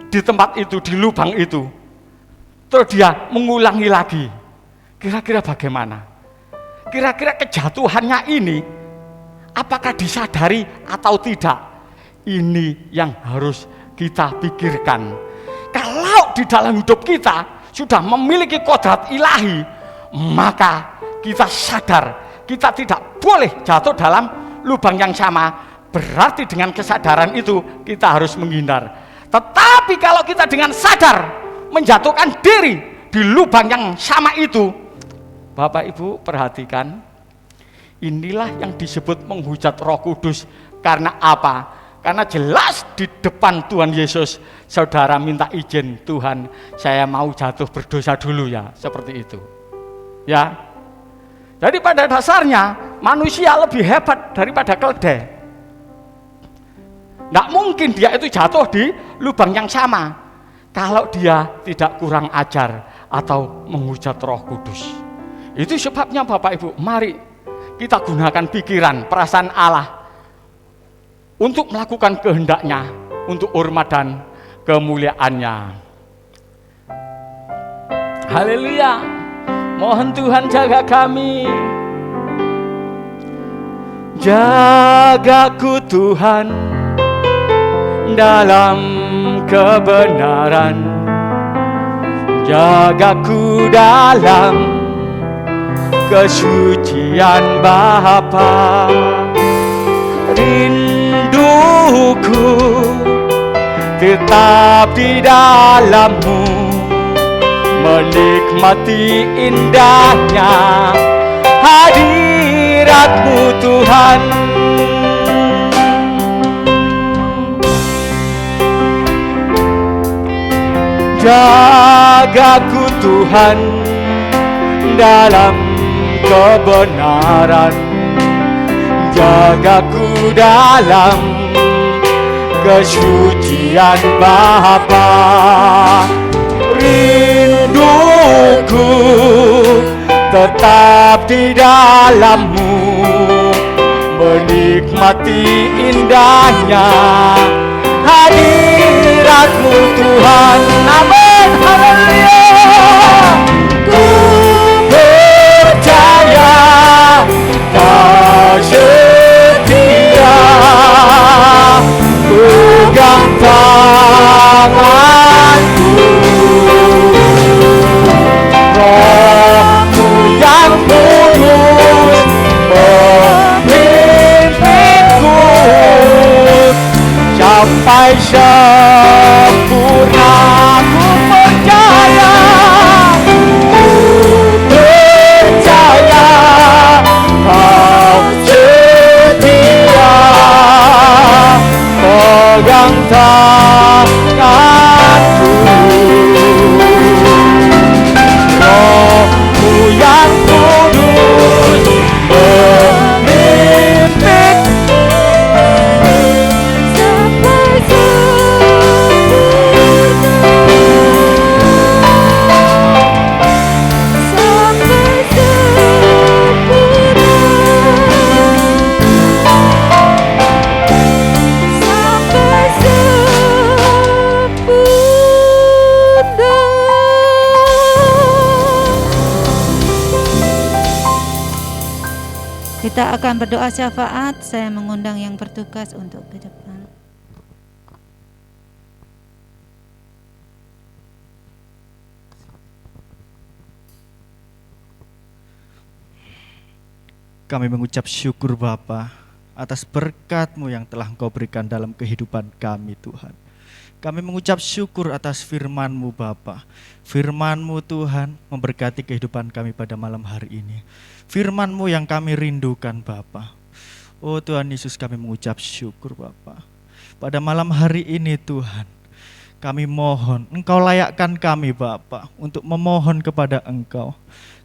di tempat itu, di lubang itu, terus dia mengulangi lagi, kira-kira bagaimana? Kira-kira kejatuhannya ini apakah disadari atau tidak? Ini yang harus kita pikirkan. Kalau di dalam hidup kita sudah memiliki kodrat ilahi, maka kita sadar kita tidak boleh jatuh dalam lubang yang sama. Berarti dengan kesadaran itu kita harus menghindar. Tetapi kalau kita dengan sadar menjatuhkan diri di lubang yang sama itu, Bapak Ibu perhatikan, inilah yang disebut menghujat Roh Kudus. Karena apa? Karena jelas di depan Tuhan Yesus, saudara minta izin, Tuhan saya mau jatuh berdosa dulu ya, seperti itu. Ya. Jadi pada dasarnya manusia lebih hebat daripada keledai. Nggak mungkin dia itu jatuh di lubang yang sama kalau dia tidak kurang ajar atau menghujat Roh Kudus. Itu sebabnya Bapak Ibu, mari kita gunakan pikiran, perasaan Allah untuk melakukan kehendaknya, untuk hormat dan kemuliaannya. Haleluya. Mohon Tuhan jaga kami. Jagaku Tuhan dalam kebenaran, jagaku dalam kesucian Bapa. Rinduku tetap di dalam-Mu, menikmati indahnya hadirat-Mu Tuhan. Jagaku Tuhan dalam kebenaran, jagaku dalam kesucian Bapa. Rinduku tetap di dalam-Mu, menikmati indahnya hadirat-Mu Tuhan. Amin. Haleluya. sampai sempurna. Ku percaya, percaya kau setia, pegang tanganku. Rohmu yang kudus memimpin sampai Kita akan berdoa syafaat. Saya mengundang yang bertugas untuk ke depan. Kami mengucap syukur Bapa atas berkat-Mu yang telah Engkau berikan dalam kehidupan kami Tuhan. Kami mengucap syukur atas firman-Mu Bapa. Firman-Mu Tuhan memberkati kehidupan kami pada malam hari ini. Firman-Mu yang kami rindukan Bapa. Oh Tuhan Yesus, kami mengucap syukur Bapa. Pada malam hari ini Tuhan, kami mohon Engkau layakkan kami Bapa untuk memohon kepada Engkau.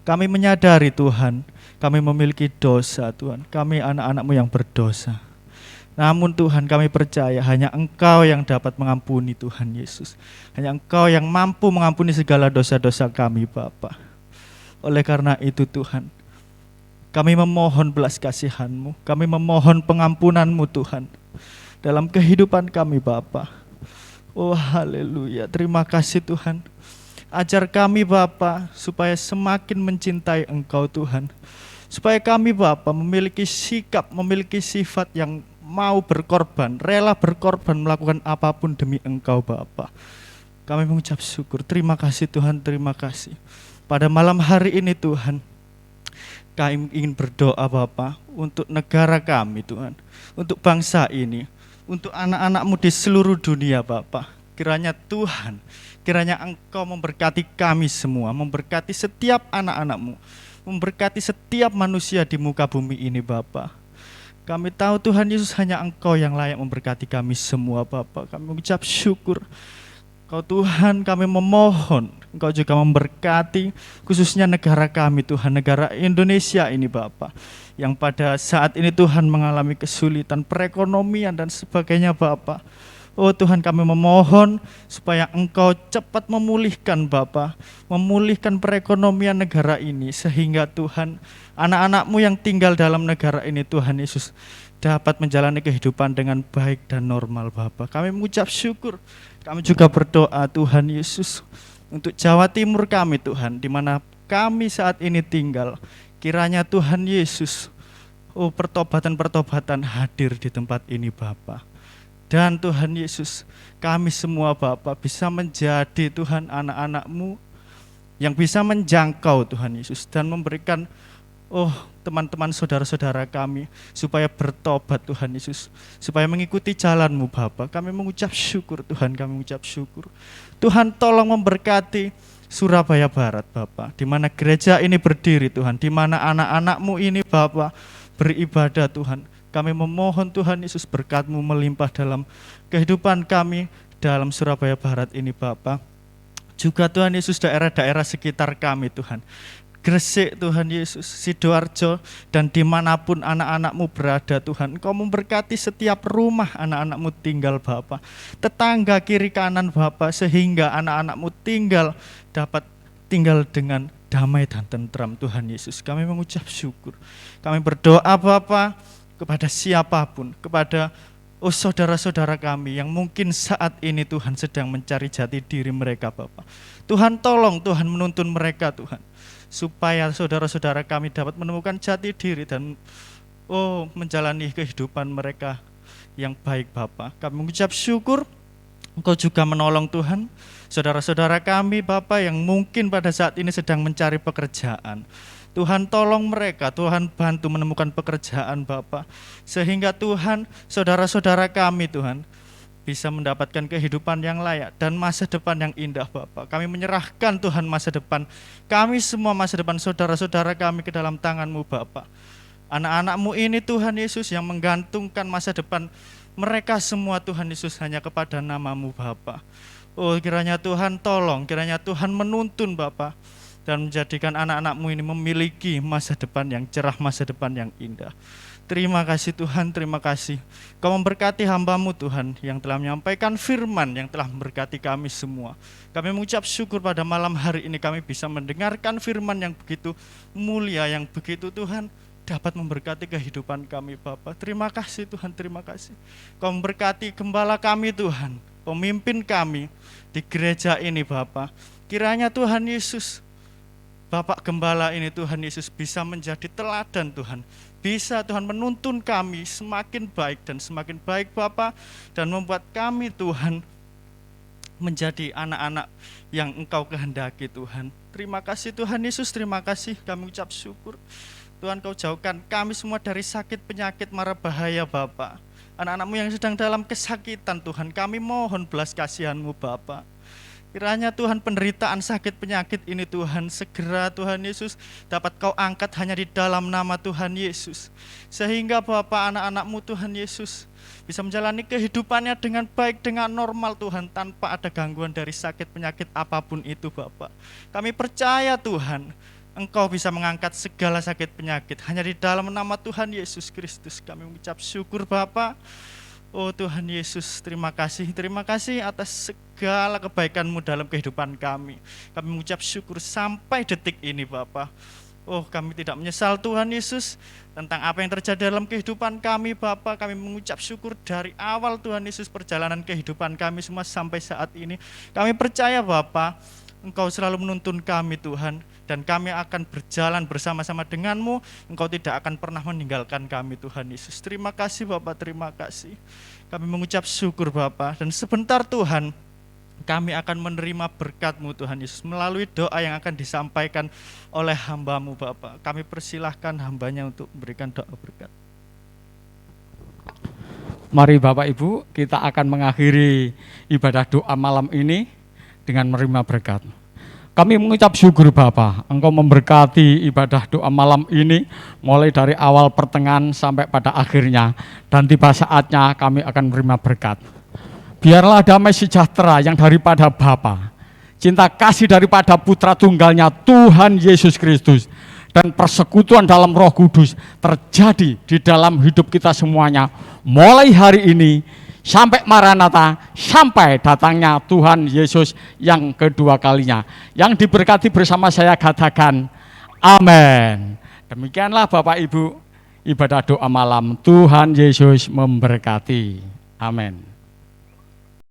Kami menyadari Tuhan, kami memiliki dosa Tuhan. Kami anak-anak-Mu yang berdosa. Namun Tuhan, kami percaya hanya Engkau yang dapat mengampuni Tuhan Yesus. Hanya Engkau yang mampu mengampuni segala dosa-dosa kami Bapa. Oleh karena itu Tuhan, kami memohon belas kasihan-Mu, kami memohon pengampunan-Mu Tuhan dalam kehidupan kami Bapa. Oh haleluya, terima kasih Tuhan. Ajar kami Bapa supaya semakin mencintai Engkau Tuhan. Supaya kami Bapa memiliki sikap, memiliki sifat yang mau berkorban, rela berkorban melakukan apapun demi Engkau Bapa. Kami mengucap syukur, terima kasih Tuhan, terima kasih. Pada malam hari ini Tuhan, kami ingin berdoa Bapa untuk negara kami Tuhan, untuk bangsa ini, untuk anak-anak-Mu di seluruh dunia Bapa. Kiranya Tuhan, kiranya Engkau memberkati kami semua, memberkati setiap anak-anak-Mu, memberkati setiap manusia di muka bumi ini Bapa. Kami tahu Tuhan Yesus hanya Engkau yang layak memberkati kami semua Bapa. Kami mengucap syukur. Kau Tuhan, kami memohon Engkau juga memberkati khususnya negara kami Tuhan, negara Indonesia ini Bapa, yang pada saat ini Tuhan mengalami kesulitan perekonomian dan sebagainya Bapa. Oh Tuhan, kami memohon supaya Engkau cepat memulihkan Bapa, memulihkan perekonomian negara ini, sehingga Tuhan anak-anak-Mu yang tinggal dalam negara ini Tuhan Yesus dapat menjalani kehidupan dengan baik dan normal Bapa. Kami mengucap syukur. Kami juga berdoa Tuhan Yesus untuk Jawa Timur kami Tuhan, di mana kami saat ini tinggal. Kiranya Tuhan Yesus, oh pertobatan-pertobatan hadir di tempat ini Bapa. Dan Tuhan Yesus, kami semua Bapa bisa menjadi Tuhan anak-anak-Mu yang bisa menjangkau Tuhan Yesus dan memberikan teman-teman saudara-saudara kami supaya bertobat Tuhan Yesus, supaya mengikuti jalan-Mu Bapa. Kami mengucap syukur Tuhan, kami mengucap syukur. Tuhan tolong memberkati Surabaya Barat Bapa, di mana gereja ini berdiri Tuhan, di mana anak-anak-Mu ini Bapa beribadah Tuhan. Kami memohon Tuhan Yesus berkat-Mu melimpah dalam kehidupan kami dalam Surabaya Barat ini Bapa. Juga Tuhan Yesus daerah-daerah sekitar kami Tuhan, Gresik Tuhan Yesus, Sidoarjo, dan dimanapun anak-anak-Mu berada Tuhan, Engkau memberkati setiap rumah anak-anak-Mu tinggal Bapa, tetangga kiri kanan Bapa, sehingga anak-anak-Mu dapat tinggal dengan damai dan tentram Tuhan Yesus. Kami mengucap syukur. Kami berdoa Bapa kepada siapapun, kepada saudara-saudara kami yang mungkin saat ini Tuhan sedang mencari jati diri mereka Bapa. Tuhan tolong Tuhan menuntun mereka Tuhan, supaya saudara-saudara kami dapat menemukan jati diri dan menjalani kehidupan mereka yang baik Bapa. Kami mengucap syukur. Engkau juga menolong Tuhan saudara-saudara kami Bapa yang mungkin pada saat ini sedang mencari pekerjaan. Tuhan tolong mereka, Tuhan bantu menemukan pekerjaan Bapa, sehingga Tuhan saudara-saudara kami Tuhan bisa mendapatkan kehidupan yang layak dan masa depan yang indah Bapa. Kami menyerahkan Tuhan masa depan kami semua, masa depan saudara-saudara kami ke dalam tangan-Mu Bapa. Anak-anak-Mu ini Tuhan Yesus yang menggantungkan masa depan mereka semua Tuhan Yesus hanya kepada nama-Mu Bapa. Oh kiranya Tuhan tolong, kiranya Tuhan menuntun Bapa, dan menjadikan anak-anak-Mu ini memiliki masa depan yang cerah, masa depan yang indah. Terima kasih Tuhan, terima kasih. Kau memberkati hamba-Mu Tuhan yang telah menyampaikan firman yang telah memberkati kami semua. Kami mengucap syukur pada malam hari ini kami bisa mendengarkan firman yang begitu mulia, yang begitu Tuhan dapat memberkati kehidupan kami Bapa. Terima kasih Tuhan, terima kasih. Kau memberkati gembala kami Tuhan, pemimpin kami di gereja ini Bapa. Kiranya Tuhan Yesus, Bapak Gembala ini Tuhan Yesus bisa menjadi teladan Tuhan. Bisa Tuhan menuntun kami semakin baik dan semakin baik Bapa, dan membuat kami Tuhan menjadi anak-anak yang Engkau kehendaki Tuhan. Terima kasih Tuhan Yesus, terima kasih, kami ucap syukur. Tuhan Kau jauhkan kami semua dari sakit penyakit mara bahaya Bapa. Anak-anak-Mu yang sedang dalam kesakitan Tuhan, kami mohon belas kasihan-Mu Bapa. Kiranya Tuhan penderitaan sakit penyakit ini Tuhan segera Tuhan Yesus dapat Kau angkat hanya di dalam nama Tuhan Yesus. Sehingga Bapa, anak-anak-Mu Tuhan Yesus bisa menjalani kehidupannya dengan baik, dengan normal Tuhan, tanpa ada gangguan dari sakit penyakit apapun itu Bapa. Kami percaya Tuhan, Engkau bisa mengangkat segala sakit penyakit hanya di dalam nama Tuhan Yesus Kristus. Kami mengucap syukur Bapa. Oh Tuhan Yesus, terima kasih atas segala kebaikan-Mu dalam kehidupan kami. Kami mengucap syukur sampai detik ini Bapa. Oh kami tidak menyesal Tuhan Yesus tentang apa yang terjadi dalam kehidupan kami Bapa. Kami mengucap syukur dari awal Tuhan Yesus perjalanan kehidupan kami semua sampai saat ini. Kami percaya Bapa, Engkau selalu menuntun kami Tuhan, dan kami akan berjalan bersama-sama dengan-Mu. Engkau tidak akan pernah meninggalkan kami Tuhan Yesus. Terima kasih Bapak, terima kasih. Kami mengucap syukur Bapak, dan sebentar Tuhan kami akan menerima berkat-Mu Tuhan Yesus melalui doa yang akan disampaikan oleh hamba-Mu Bapak. Kami persilahkan hambanya untuk memberikan doa berkat. Mari Bapak Ibu, kita akan mengakhiri ibadah doa malam ini dengan menerima berkat. Kami mengucap syukur Bapa, Engkau memberkati ibadah doa malam ini mulai dari awal pertengahan sampai pada akhirnya, dan tiba saatnya kami akan menerima berkat. Biarlah damai sejahtera yang daripada Bapa, cinta kasih daripada Putra Tunggalnya Tuhan Yesus Kristus, dan persekutuan dalam Roh Kudus terjadi di dalam hidup kita semuanya mulai hari ini sampai Maranatha, sampai datangnya Tuhan Yesus yang kedua kalinya. Yang diberkati bersama saya katakan amin. Demikianlah Bapak Ibu ibadah doa malam. Tuhan Yesus memberkati. Amin.